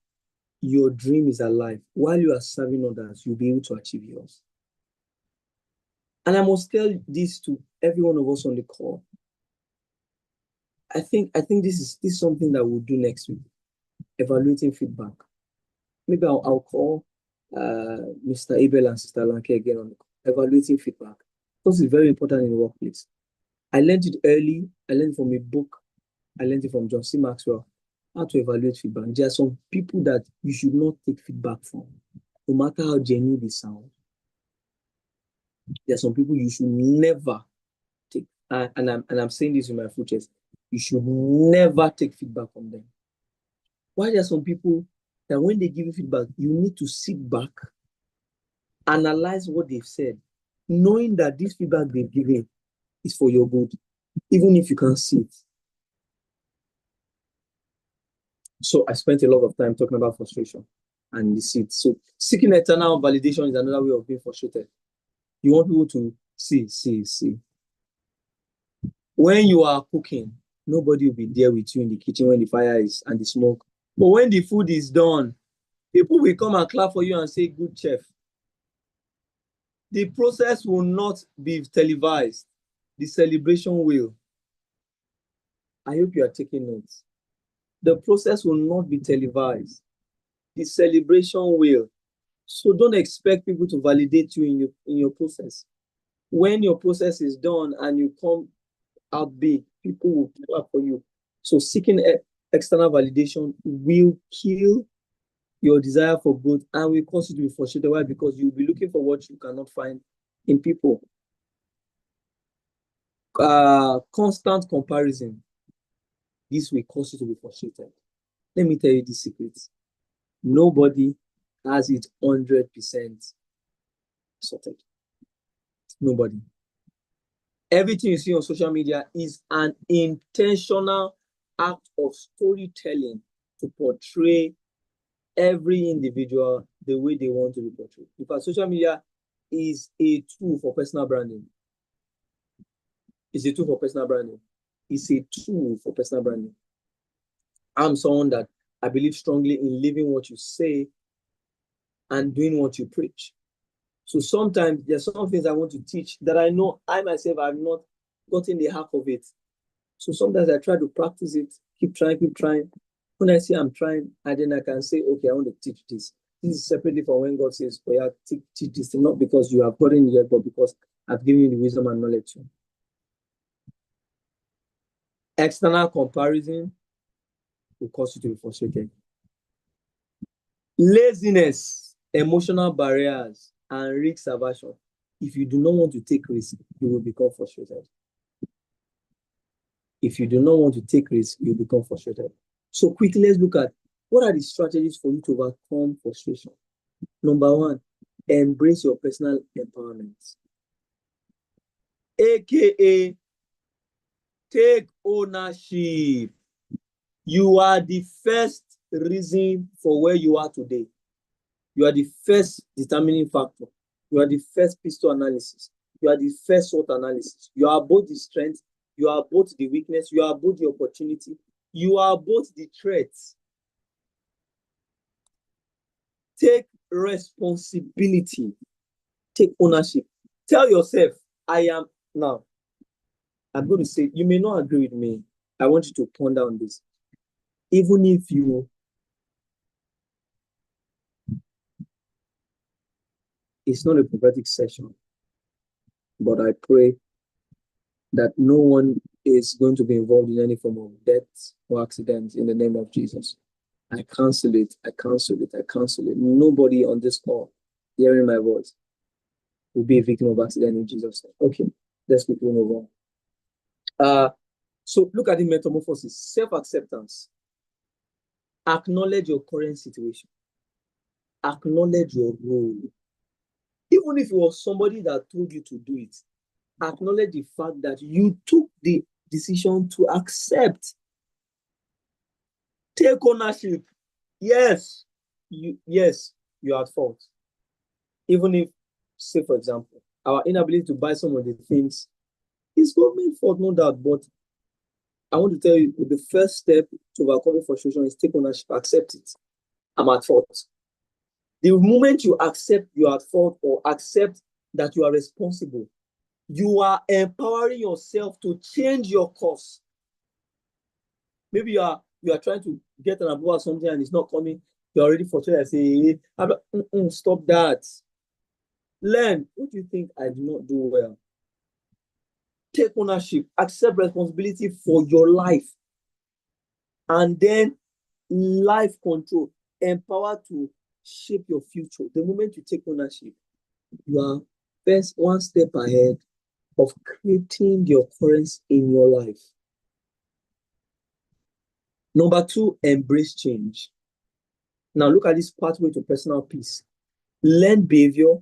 your dream is alive, while you are serving others, you'll be able to achieve yours. And I must tell this to every one of us on the call. I think this is something that we'll do next week. Evaluating feedback. Maybe I'll call Mr. Abel and Sister Lanke again on the call. Evaluating feedback. Because it's very important in the workplace. I learned it early. I learned from a book. I learned it from John C. Maxwell. How to evaluate feedback. There are some people that you should not take feedback from. no matter how genuine they sound, there are some people you should never take, and I'm saying this with my full chest, you should never take feedback from them. Why there are some people that when they give you feedback, you need to sit back, analyze what they've said, knowing that this feedback they've given is for your good, even if you can't see it. So I spent a lot of time talking about frustration and deceit. So seeking eternal validation is another way of being frustrated. You want people to see. When you are cooking, nobody will be there with you in the kitchen when the fire is and the smoke. But when the food is done, people will come and clap for you and say, good chef. The process will not be televised. The celebration will. I hope you are taking notes. The process will not be televised. The celebration will. So don't expect people to validate you in your process. When your process is done and you come out big, people will clap for you. So seeking external validation will kill your desire for growth and will cause you to be frustrated. Why? Because you'll be looking for what you cannot find in people. Constant comparison. This will cause you to be frustrated. Let me tell you the secrets. Nobody has it 100% sorted. Nobody. Everything you see on social media is an intentional act of storytelling to portray every individual the way they want to be portrayed. Because social media is a tool for personal branding. It's a tool for personal branding. It's a tool for personal branding. I'm someone that I believe strongly in living what you say and doing what you preach. So sometimes there's some things I want to teach that I know I myself have not gotten the hack of it. So sometimes I try to practice it, keep trying. When I see I'm trying, and then I can say, okay, I want to teach this. This is separately from when God says, oh yeah, teach this, not because you have gotten it yet, but because I've given you the wisdom and knowledge too. External comparison will cause you to be frustrated. Laziness, emotional barriers, and risk aversion. If you do not want to take risk, you will become frustrated. If you do not want to take risk, you become frustrated. So quickly, let's look at what are the strategies for you to overcome frustration. Number one, embrace your personal empowerment. AKA, take ownership. You are the first reason for where you are today. You are the first determining factor. You are the first pistol analysis. You are the first SWOT analysis. You are both the strength. You are both the weakness. You are both the opportunity. You are both the threats. Take responsibility. Take ownership. Tell yourself, I am now. I'm going to say, you may not agree with me. I want you to ponder on this. Even if you, it's not a prophetic session, but I pray that no one is going to be involved in any form of death or accident in the name of Jesus. I cancel it. I cancel it. I cancel it. Nobody on this call hearing my voice will be a victim of accident in Jesus' name. Okay, let's quickly move on. So look at the metamorphosis. Self-acceptance. Acknowledge your current situation. Acknowledge your role. Even if it was somebody that told you to do it, acknowledge the fact that you took the decision to accept. Take ownership. Yes, you are at fault. Even if, say for example, our inability to buy some of the things is government fault, no doubt. But I want to tell you, the first step to overcoming frustration is take ownership, accept it. I'm at fault. The moment you accept you are at fault or accept that you are responsible, you are empowering yourself to change your course. Maybe you are trying to get an approval or something and it's not coming. You're already frustrated. I say, stop that. Learn. What do you think I do not do well? Take ownership. Accept responsibility for your life. And then life control. Empower to shape your future, the moment you take ownership, you are first one step ahead of creating the occurrence in your life. Number two, embrace change. Now look at this pathway to personal peace. Learned behavior,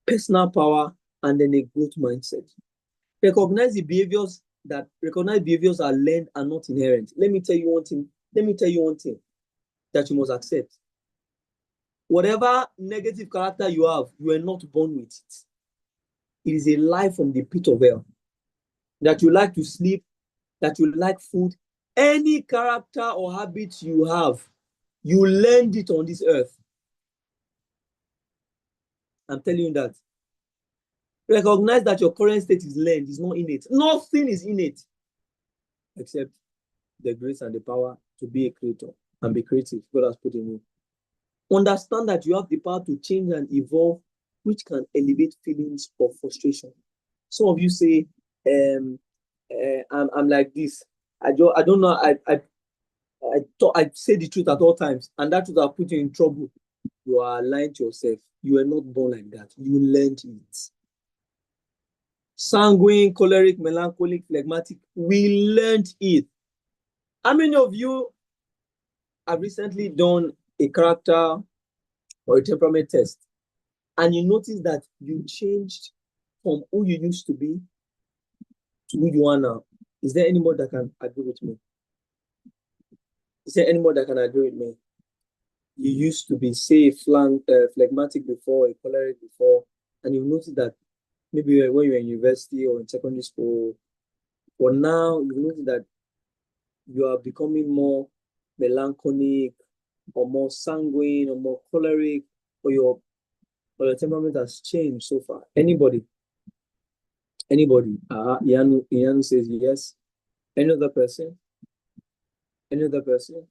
personal power, and then a growth mindset. Recognize behaviors are learned and not inherent. Let me tell you one thing that you must accept. Whatever negative character you have, you are not born with it. It is a lie from the pit of hell. That you like to sleep, that you like food, any character or habit you have, you learned it on this earth. I'm telling you that. Recognize that your current state is learned, it's not innate. Nothing is innate except the grace and the power to be a creator and be creative God has put in you. Understand that you have the power to change and evolve, which can elevate feelings of frustration. Some of you say, I'm like this. I don't know. I say the truth at all times, and that would have put you in trouble. You are lying to yourself. You were not born like that. You learned it. Sanguine, choleric, melancholic, phlegmatic. We learned it. How many of you have recently done a character or a temperament test, and you notice that you changed from who you used to be to who you are now? Is there anybody that can agree with me? Is there anybody that can agree with me? You used to be, say, phlegmatic before, a choleric before, and you notice that maybe when you're in university or in secondary school, but now you notice that you are becoming more melancholic or more sanguine or more choleric, or your temperament has changed so far. Anybody? Ian says yes. Any other person? Any other person?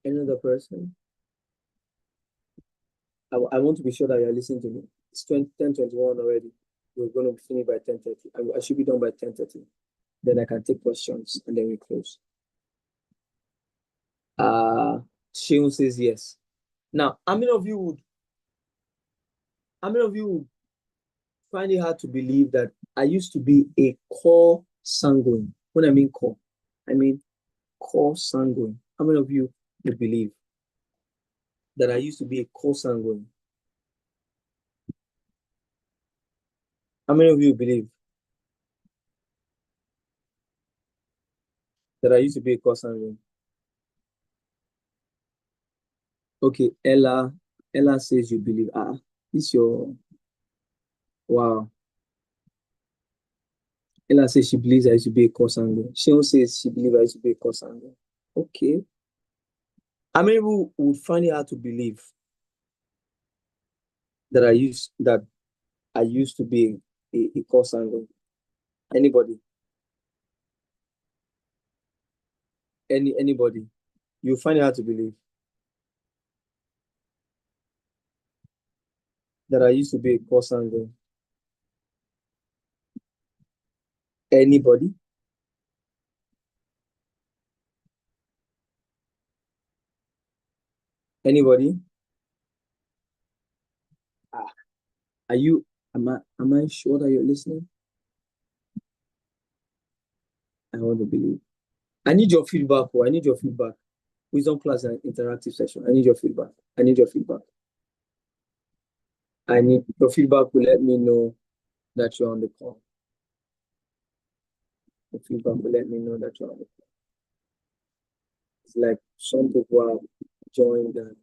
Any other person? I want to be sure that you're listening to me. It's 10:21 already. We're going to finish by 10:30. I should be done by 10:30. Then I can take questions and then we close. Shion says yes. Now, how many of you would find it hard to believe that I used to be a core sanguine? When I mean core, I mean core sanguine. How many of you would believe that I used to be a core sanguine? How many of you believe that I used to be a core sanguine? Okay, Ella says you believe. This your wow. Ella says she believes I should be a core sanguine. Shion says she believes I should be a core sanguine. Okay. How many people would find it hard to believe that I used to be a core sanguine? Anybody? Anybody? You find it hard to believe that I used to be a core sanguine. Anybody? Anybody? Are you? Am I sure that you're listening? I want to believe. I need your feedback. I need your feedback. Wisdom class and interactive session. I need your feedback. I need your feedback. I need your feedback will let me know that you're on the call. The feedback will let me know that you're on the call. It's like some people have joined and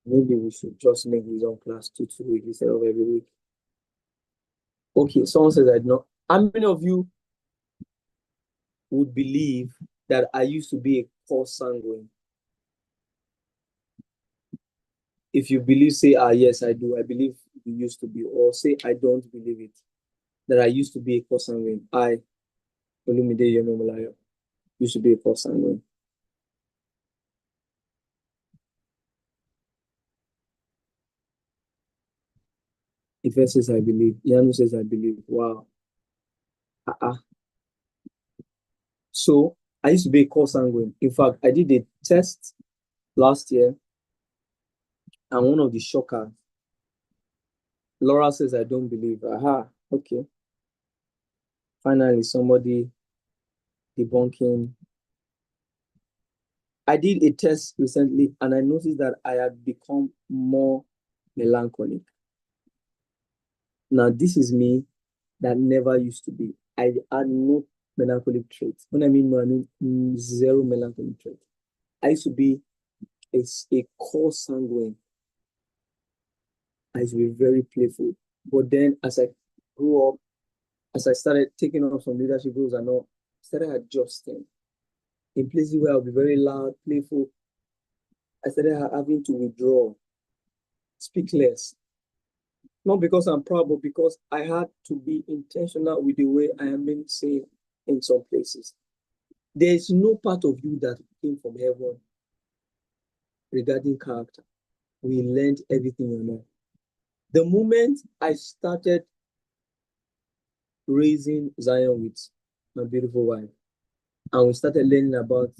maybe we should just make wisdom class 2 weeks instead of every week. Okay, someone says I know. How many of you would believe that I used to be a core sanguine? If you believe, say, yes, I do. I believe you used to be. Or say, I don't believe it. That I used to be a core sanguine. I, Olumide Yomi-Omolayo, used to be a core sanguine. Ife says, I believe. Yanu says, I believe. Wow. So, I used to be a core sanguine. In fact, I did a test last year, and one of the shockers, Laura says, I don't believe. Aha, okay. Finally, somebody debunking. I did a test recently and I noticed that I had become more melancholic. Now, this is me that never used to be. I had no melancholic traits. When I mean no, I mean zero melancholic traits. I used to be a core sanguine. I used to be very playful. But then as I grew up, as I started taking on some leadership roles and all, I started adjusting. In places where I'll be very loud, playful, I started having to withdraw, speak less. Not because I'm proud, but because I had to be intentional with the way I am being seen in some places. There is no part of you that came from heaven regarding character. We learned everything you know. The moment I started raising Zion with my beautiful wife, and we started learning about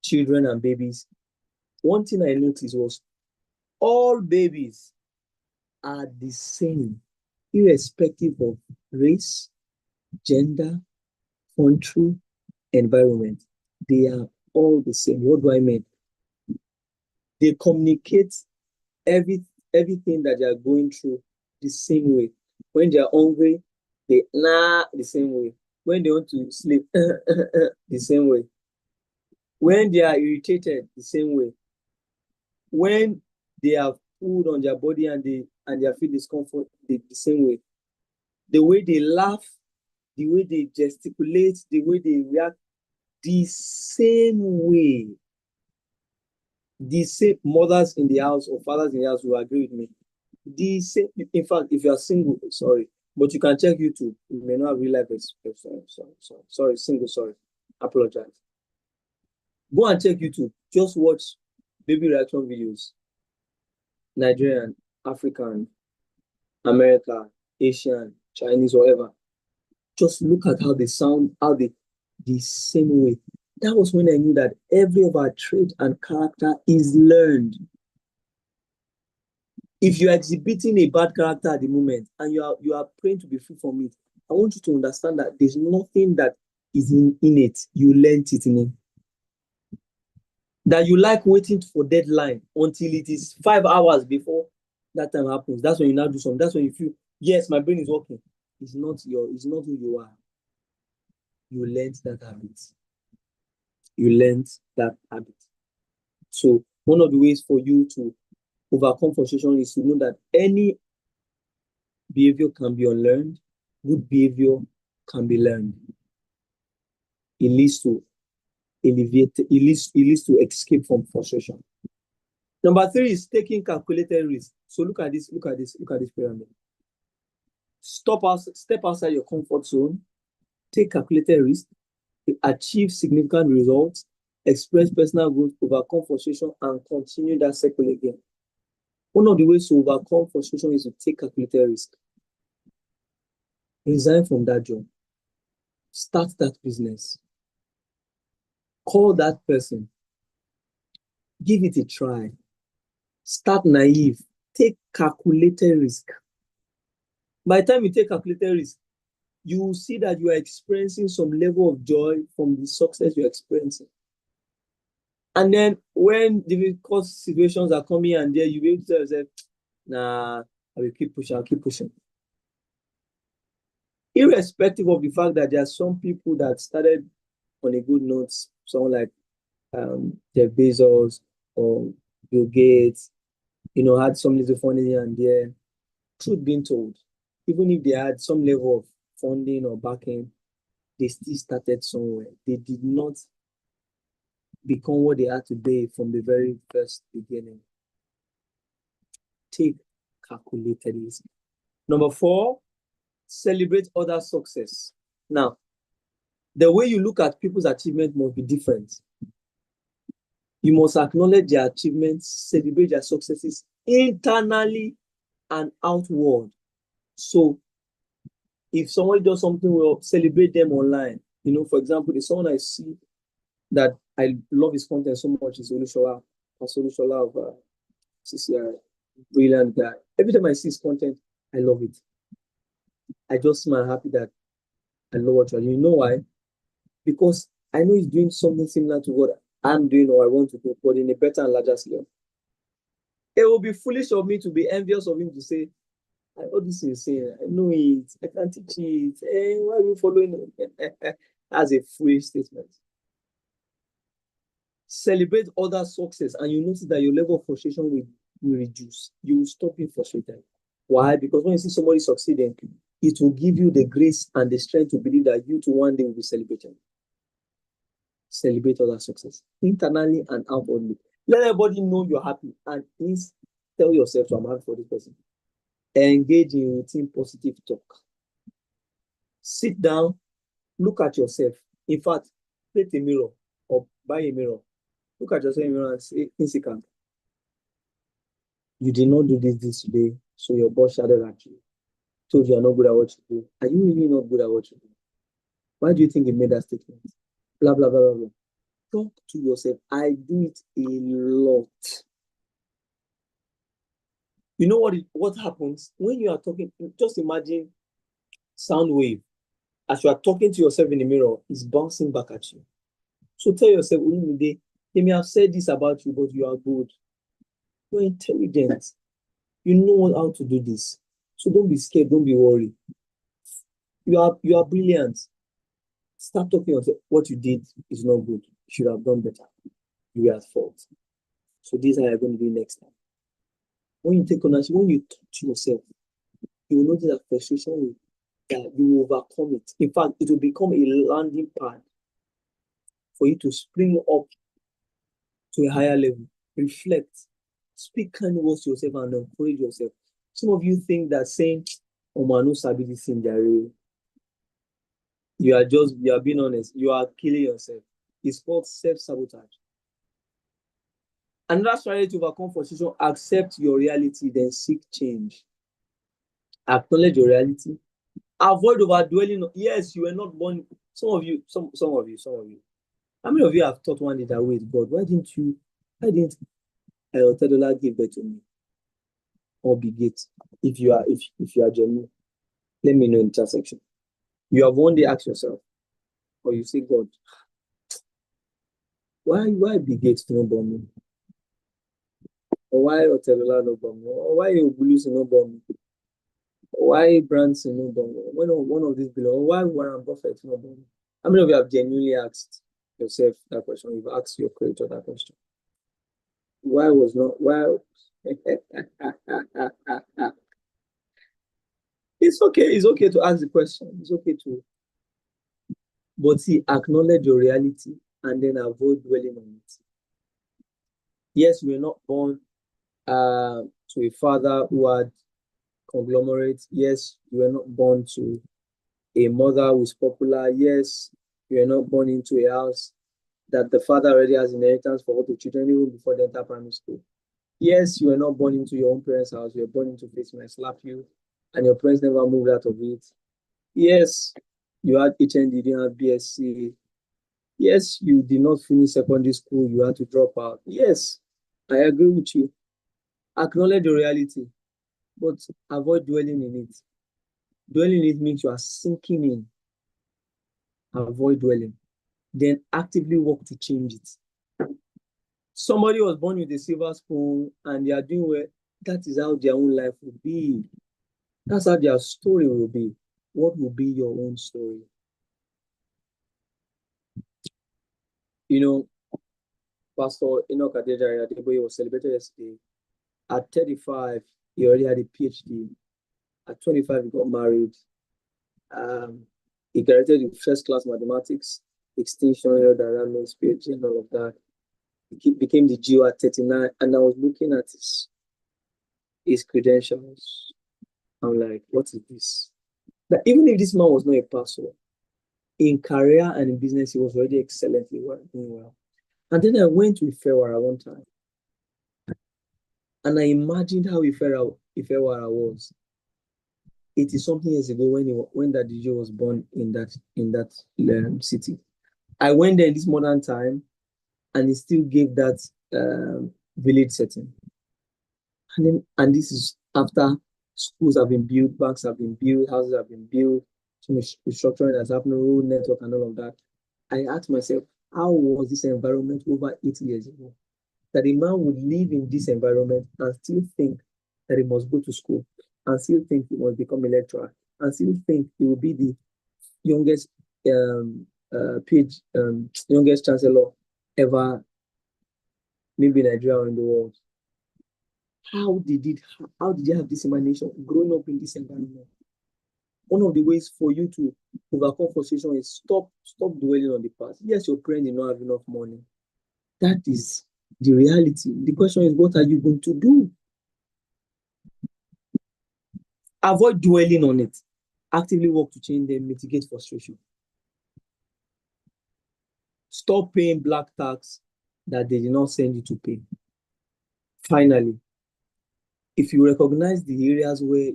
children and babies, one thing I noticed was all babies are the same, irrespective of race, gender, country, environment. They are all the same. What do I mean? They communicate everything that they are going through the same way. When they are hungry, they the same way. When they want to sleep, the same way. When they are irritated, the same way. When they have food on their body and they feel discomfort, the same way. The way they laugh, the way they gesticulate, the way they react, the same way. The same mothers in the house or fathers in the house will agree with me. The same, in fact, if you are single, sorry, but you can check YouTube. You may not have real life experience. Sorry, single, sorry. Apologize. Go and check YouTube. Just watch baby reaction videos. Nigerian, African, America, Asian, Chinese, whatever. Just look at how they sound, how they the same way. That was when I knew that every of our trait and character is learned. If you are exhibiting a bad character at the moment and you are praying to be free from it, I want you to understand that there's nothing that is in it. You learned it in it. That you like waiting for deadline until it is 5 hours before that time happens. That's when you now do something. That's when you feel, yes, my brain is working. It's not who you are. You learned that habit. You learned that habit. So one of the ways for you to overcome frustration is to know that any behavior can be unlearned. Good behavior can be learned. It leads to to escape from frustration. Number 3 is taking calculated risk. So look at this pyramid. Step outside your comfort zone, take calculated risk, achieve significant results, express personal growth, overcome frustration, and continue that cycle again. One of the ways to overcome frustration is to take calculated risk. Resign from that job. Start that business. Call that person. Give it a try. Start naive. Take calculated risk. By the time you take calculated risk, you will see that you are experiencing some level of joy from the success you're experiencing. And then when difficult situations are coming and there, you'll be able to tell yourself, nah, I will keep pushing, I'll keep pushing. Irrespective of the fact that there are some people that started on a good note, someone like Jeff Bezos or Bill Gates, had some little funding here and there. Truth being told, even if they had some level of funding or backing, they still started somewhere. They did not become what they are today from the very first beginning. Take calculated risk. Number 4, celebrate other success. Now, the way you look at people's achievement must be different. You must acknowledge their achievements, celebrate their successes internally and outward. So, if someone does something well, celebrate them online. For example, there's someone I see that I love his content so much is Olushola, Olushola of CCI. Brilliant guy. Every time I see his content, I love it. I just smile happy that I love what you're doing. You know why? Because I know he's doing something similar to what I'm doing or I want to do, but in a better and larger scale. It will be foolish of me to be envious of him to say, I know this is insane. I know it. I can teach it. Why are you following it? That's a foolish statement. Celebrate other success and you notice that your level of frustration will reduce. You will stop being frustrated. Why? Because when you see somebody succeeding, it will give you the grace and the strength to believe that you too one day will be celebrated. Celebrate other success internally and outwardly. Let everybody know you're happy and please tell yourself, so I'm happy for this person. Engage in routine positive talk. Sit down, look at yourself. In fact, create a mirror or buy a mirror. Look at yourself in the mirror and say, Insicant, you did not do this today, so your boss shouted at you, told you are not good at what you do. Are you really not good at what you do? Why do you think he made that statement? Blah, blah, blah, blah, blah. Talk to yourself. I do it a lot. You know what happens when you are talking? Just imagine sound wave. As you are talking to yourself in the mirror, it's bouncing back at you. So tell yourself, they may have said this about you, but you are good. You're intelligent. You know how to do this. So don't be scared. Don't be worried. You are brilliant. Start talking yourself. What you did is not good. You should have done better. You were at fault. So this is how you're going to do next time. When you take ownership, when you talk to yourself, you will notice that frustration will, that you will overcome it. In fact, it will become a landing pad for you to spring up to a higher level. Reflect. Speak kind words to yourself and encourage yourself. Some of you think that saying, "Oh man, no sabi this thing, you are being honest. You are killing yourself." It's called self-sabotage. Another strategy to overcome frustration: accept your reality, then seek change. Acknowledge your reality. Avoid overdwelling. Yes, you were not born. Some of you. How many of you have thought one day that, wait, God, why didn't Tedola give birth to me or Bigate? If you are genuine, let me know in the chat section. You have one day asked yourself, or you say, God, why Bigate not born me? Or why Tedola not born me? Or why Obulusi not born me? Or why Branson not born me? One of these below. Or why Warren Buffett not born me? How many of you have genuinely asked yourself that question? You've asked your creator that question. Why? It's okay to ask the question. It's okay to, but see, acknowledge your reality and then avoid dwelling on it. Yes, we were not born to a father who had conglomerate. Yes, you were not born to a mother who's popular. Yes, you were not born into a house that the father already has inheritance for all the children even before they enter primary school. Yes, you were not born into your own parents' house. You were born into face might slap you, and your parents never moved out of it. Yes, you had HND, you didn't have BSc. Yes, you did not finish secondary school. You had to drop out. Yes, I agree with you. Acknowledge the reality, but avoid dwelling in it. Dwelling in it means you are sinking in. Avoid dwelling. Then actively work to change it. Somebody was born with a silver spoon and they are doing well. That is how their own life will be. That's how their story will be. What will be your own story? You know, Pastor Enoch Adeboye was celebrated yesterday. At 35, he already had a PhD. At 25, he got married. He graduated in first-class mathematics, extinction, aerodynamics, PhD, and all of that. He became the GO at 39, and I was looking at his credentials. I'm like, what is this? But even if this man was not a pastor, in career and in business, he was already excellently doing well. And then I went to Ifewara one time, and I imagined how Ifewara was 80 something years ago when that DJ was born in that city. I went there in this modern time, and it still gave that village setting. And this is after schools have been built, banks have been built, houses have been built, so much restructuring has happened, road network and all of that. I asked myself, how was this environment over 80 years ago? That a man would live in this environment and still think that he must go to school, and still think he must become a lecturer, and still think he will be the youngest youngest chancellor ever, maybe in Nigeria or in the world. How did you have this imagination growing up in this environment? One of the ways for you to overcome frustration is stop dwelling on the past. Yes, your parents did not have enough money. That is the reality. The question is, what are you going to do? Avoid dwelling on it. Actively work to change them, mitigate frustration. Stop paying black tax that they did not send you to pay. Finally, if you recognize the areas where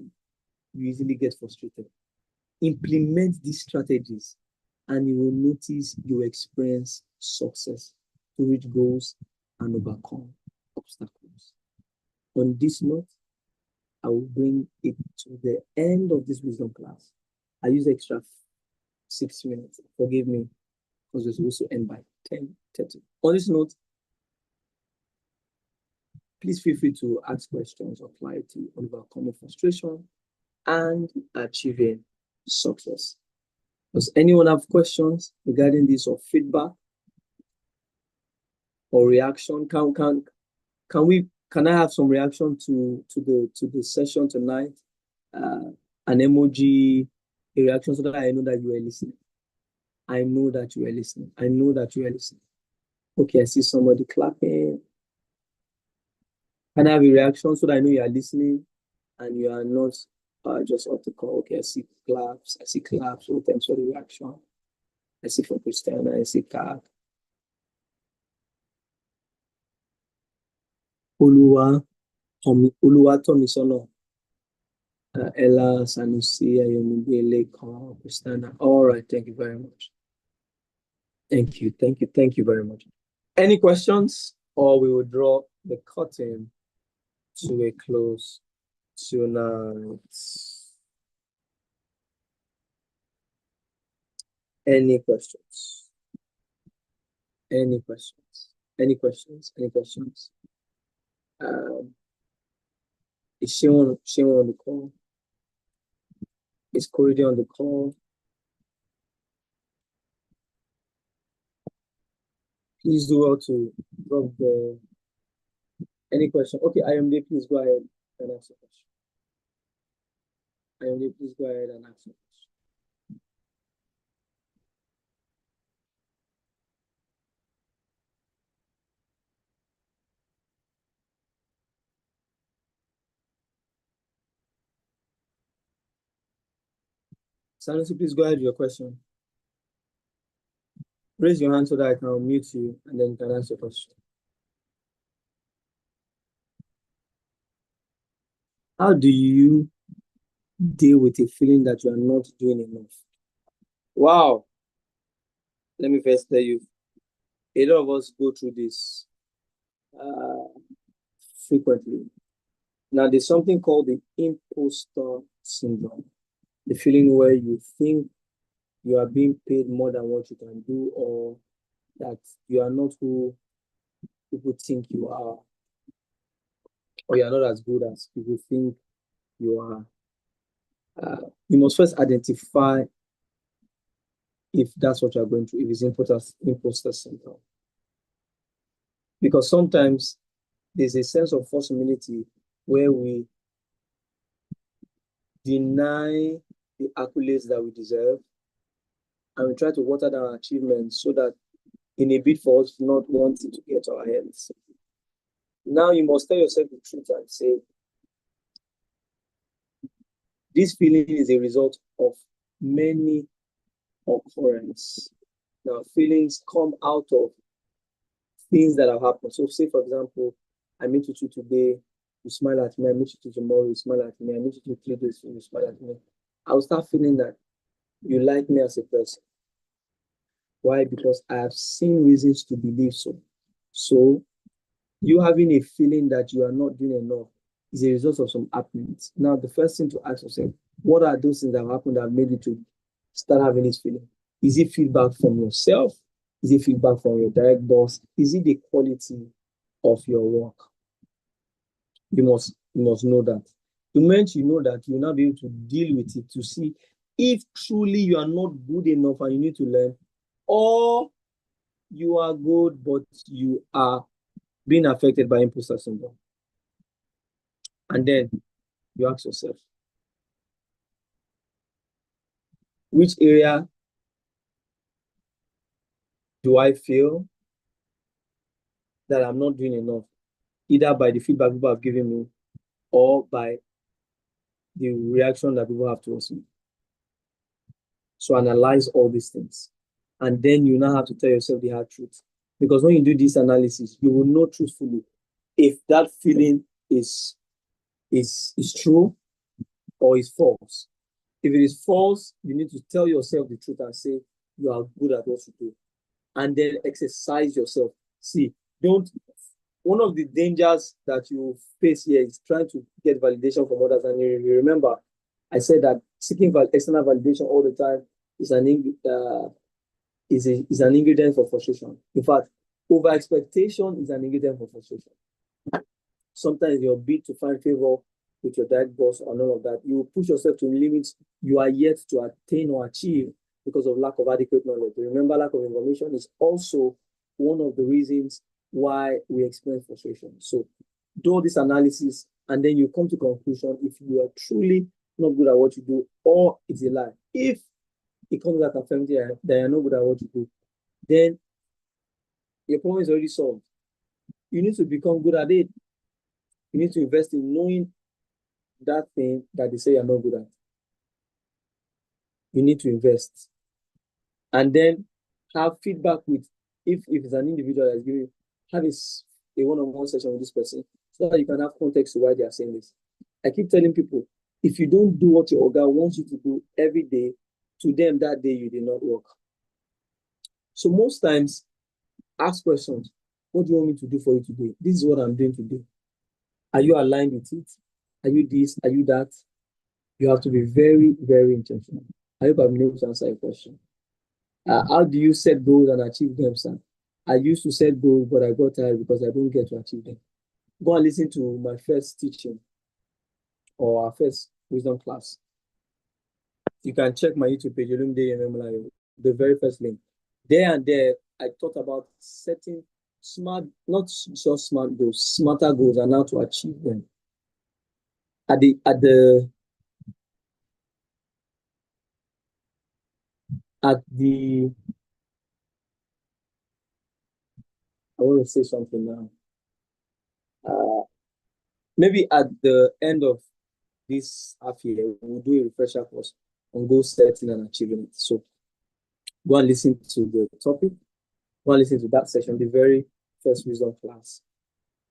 you easily get frustrated, implement these strategies, and you will notice you experience success to reach goals and overcome obstacles. On this note, I will bring it to the end of this wisdom class. I use extra 6 minutes. Forgive me, because we're supposed to end by 10:30. On this note, please feel free to ask questions or clarity on overcoming frustration and achieving success. Does anyone have questions regarding this, or feedback or reaction? Can I have some reaction to the session tonight? An emoji, a reaction, so that I know that you are listening. I know that you are listening. I know that you are listening. Okay, I see somebody clapping. Can I have a reaction so that I know you are listening and you are not just off the call? Okay, I see claps. I see claps. Oh, thanks for the reaction. I see from Christiana. I see clap. Oluwatomisono. Ella, Sanusi, Ayomide, Christiana. All right, thank you very much. Thank you very much. Any questions, or we will draw the curtain to a close tonight? Any questions? Any questions? Any questions? Any questions? Is Shimon on the call? Is Corridor on the call? Please do well to drop the any question. Okay, IMD, please go ahead and ask a question. IMD, please go ahead and ask a question. Sanusi, please go ahead with your question. Raise your hand so that I can unmute you, and then you can ask your question. How do you deal with a feeling that you are not doing enough? Wow. Let me first tell you, a lot of us go through this frequently. Now, there's something called the imposter syndrome. The feeling where you think you are being paid more than what you can do, or that you are not who people think you are, or you are not as good as people think you are. You must first identify if that's what you're going through, if it's imposter syndrome. Because sometimes there's a sense of false humility where we deny the accolades that we deserve, and we try to water down our achievements so that in a bid for us not wanting to get our heads. Now you must tell yourself the truth and say, this feeling is a result of many occurrences. Now, feelings come out of things that have happened. So, say, for example, I meet with you today, you smile at me. I meet you tomorrow, you smile at me. I meet you 3 days, you smile at me. I will start feeling that you like me as a person. Why? Because I have seen reasons to believe so. So you having a feeling that you are not doing enough is a result of some happenings. Now, the first thing to ask yourself, what are those things that have happened that have made you to start having this feeling? Is it feedback from yourself? Is it feedback from your direct boss? Is it the quality of your work? You must know that. The moment you know that, you'll now be able to deal with it to see if truly you are not good enough and you need to learn, or you are good but you are being affected by imposter syndrome. And then you ask yourself, which area do I feel that I'm not doing enough, either by the feedback people have given me or by the reaction that people have towards me? So analyze all these things. And then you now have to tell yourself the hard truth. Because when you do this analysis, you will know truthfully if that feeling is true or is false. If it is false, you need to tell yourself the truth and say you are good at what you do. And then exercise yourself. See, don't one of the dangers that you face here is trying to get validation from others. And you remember, I said that seeking external validation all the time is an ingredient for frustration. In fact, over expectation is an ingredient for frustration. Sometimes your bid to find favor with your direct boss and all of that, you push yourself to limits you are yet to attain or achieve because of lack of adequate knowledge. Remember, lack of information is also one of the reasons why we experience frustration. So do all this analysis and then you come to conclusion if you are truly not good at what you do or it's a lie. If it comes back affirmative that you're not good at what you do, then your problem is already solved. You need to become good at it. You need to invest in knowing that thing that they say you're not good at. You need to invest. And then have feedback with, if it's an individual that's giving, have a one-on-one session with this person so that you can have context to why they are saying this. I keep telling people, if you don't do what your organ wants you to do every day, to them that day you did not work. So most times, ask questions. What do you want me to do for you today? This is what I'm doing today. Are you aligned with it? Are you this? Are you that? You have to be very, very intentional. I hope I've been able to answer your question. How do you set goals and achieve them, sir? I used to set goals, but I got tired because I don't get to achieve them. Go and listen to my first teaching or our first wisdom class. You can check my YouTube page, Olumide Yomi-Omolayo, the very first link. There and there, I thought about setting smart, not just smart goals, smarter goals and how to achieve them. At the I want to say something now. Maybe at the end of this half year, we'll do a refresher course on goal setting and achieving it. So go and listen to the topic. Go and listen to that session, the very first wisdom class.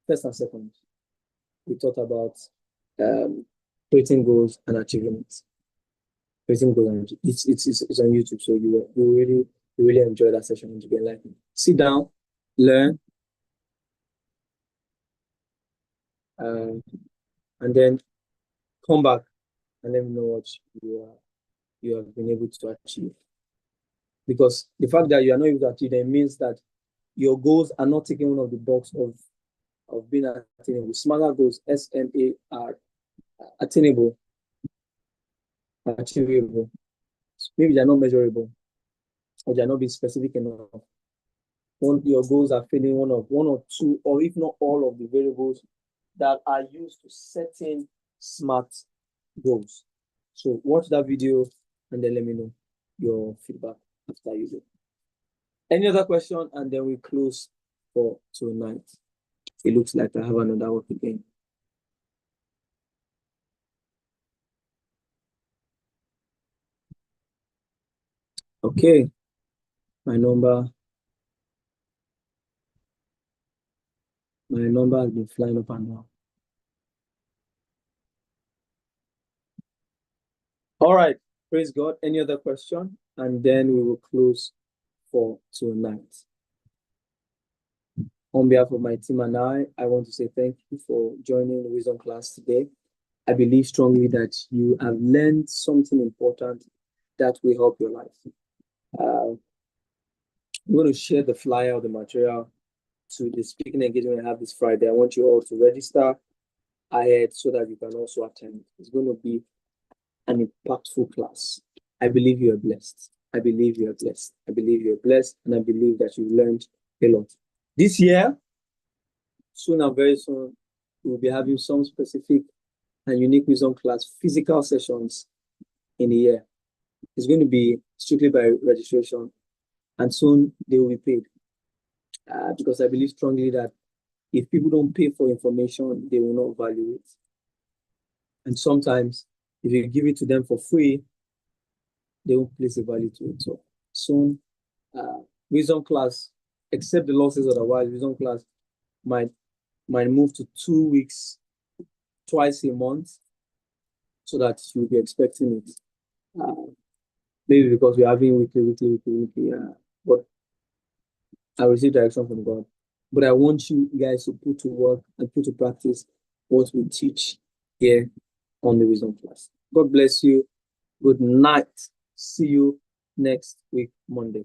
First and second, we talked about creating goals and achieving it. Creating goals and it's on YouTube, so you really enjoy that session and you get like sit down, learn, and then come back and let me know what you have been able to achieve. Because the fact that you are not able to achieve them means that your goals are not taking one of the box of being attainable. Smaller goals, SMAR, attainable, achievable. Maybe they're not measurable or they're not being specific enough. Your goals are failing one or two, or if not all of the variables that are used to setting smart goals. So watch that video and then let me know your feedback after you do. Any other question? And then we close for tonight. It looks like I have another work again. Okay. My number has been flying up and down. All right. Praise God. Any other question? And then we will close for tonight. On behalf of my team and I want to say thank you for joining the Wisdom class today. I believe strongly that you have learned something important that will help your life. I'm going to share the flyer of the material to the speaking engagement I have this Friday. I want you all to register ahead so that you can also attend. It's going to be an impactful class. I believe you are blessed. I believe you are blessed. I believe you are blessed, and I believe that you learned a lot. This year, soon and very soon, we'll be having some specific and unique wisdom class physical sessions in the year. It's going to be strictly by registration, and soon they will be paid. Because I believe strongly that if people don't pay for information, they will not value it. And sometimes, if you give it to them for free, they won't place a value to it. So soon, wisdom class, except the law says otherwise, wisdom class might move to 2 weeks, twice a month, so that you'll be expecting it. Maybe because we're having weekly. But I receive direction from God. But I want you guys to put to work and put to practice what we teach here on the wisdom class. God bless you. Good night. See you next week, Monday.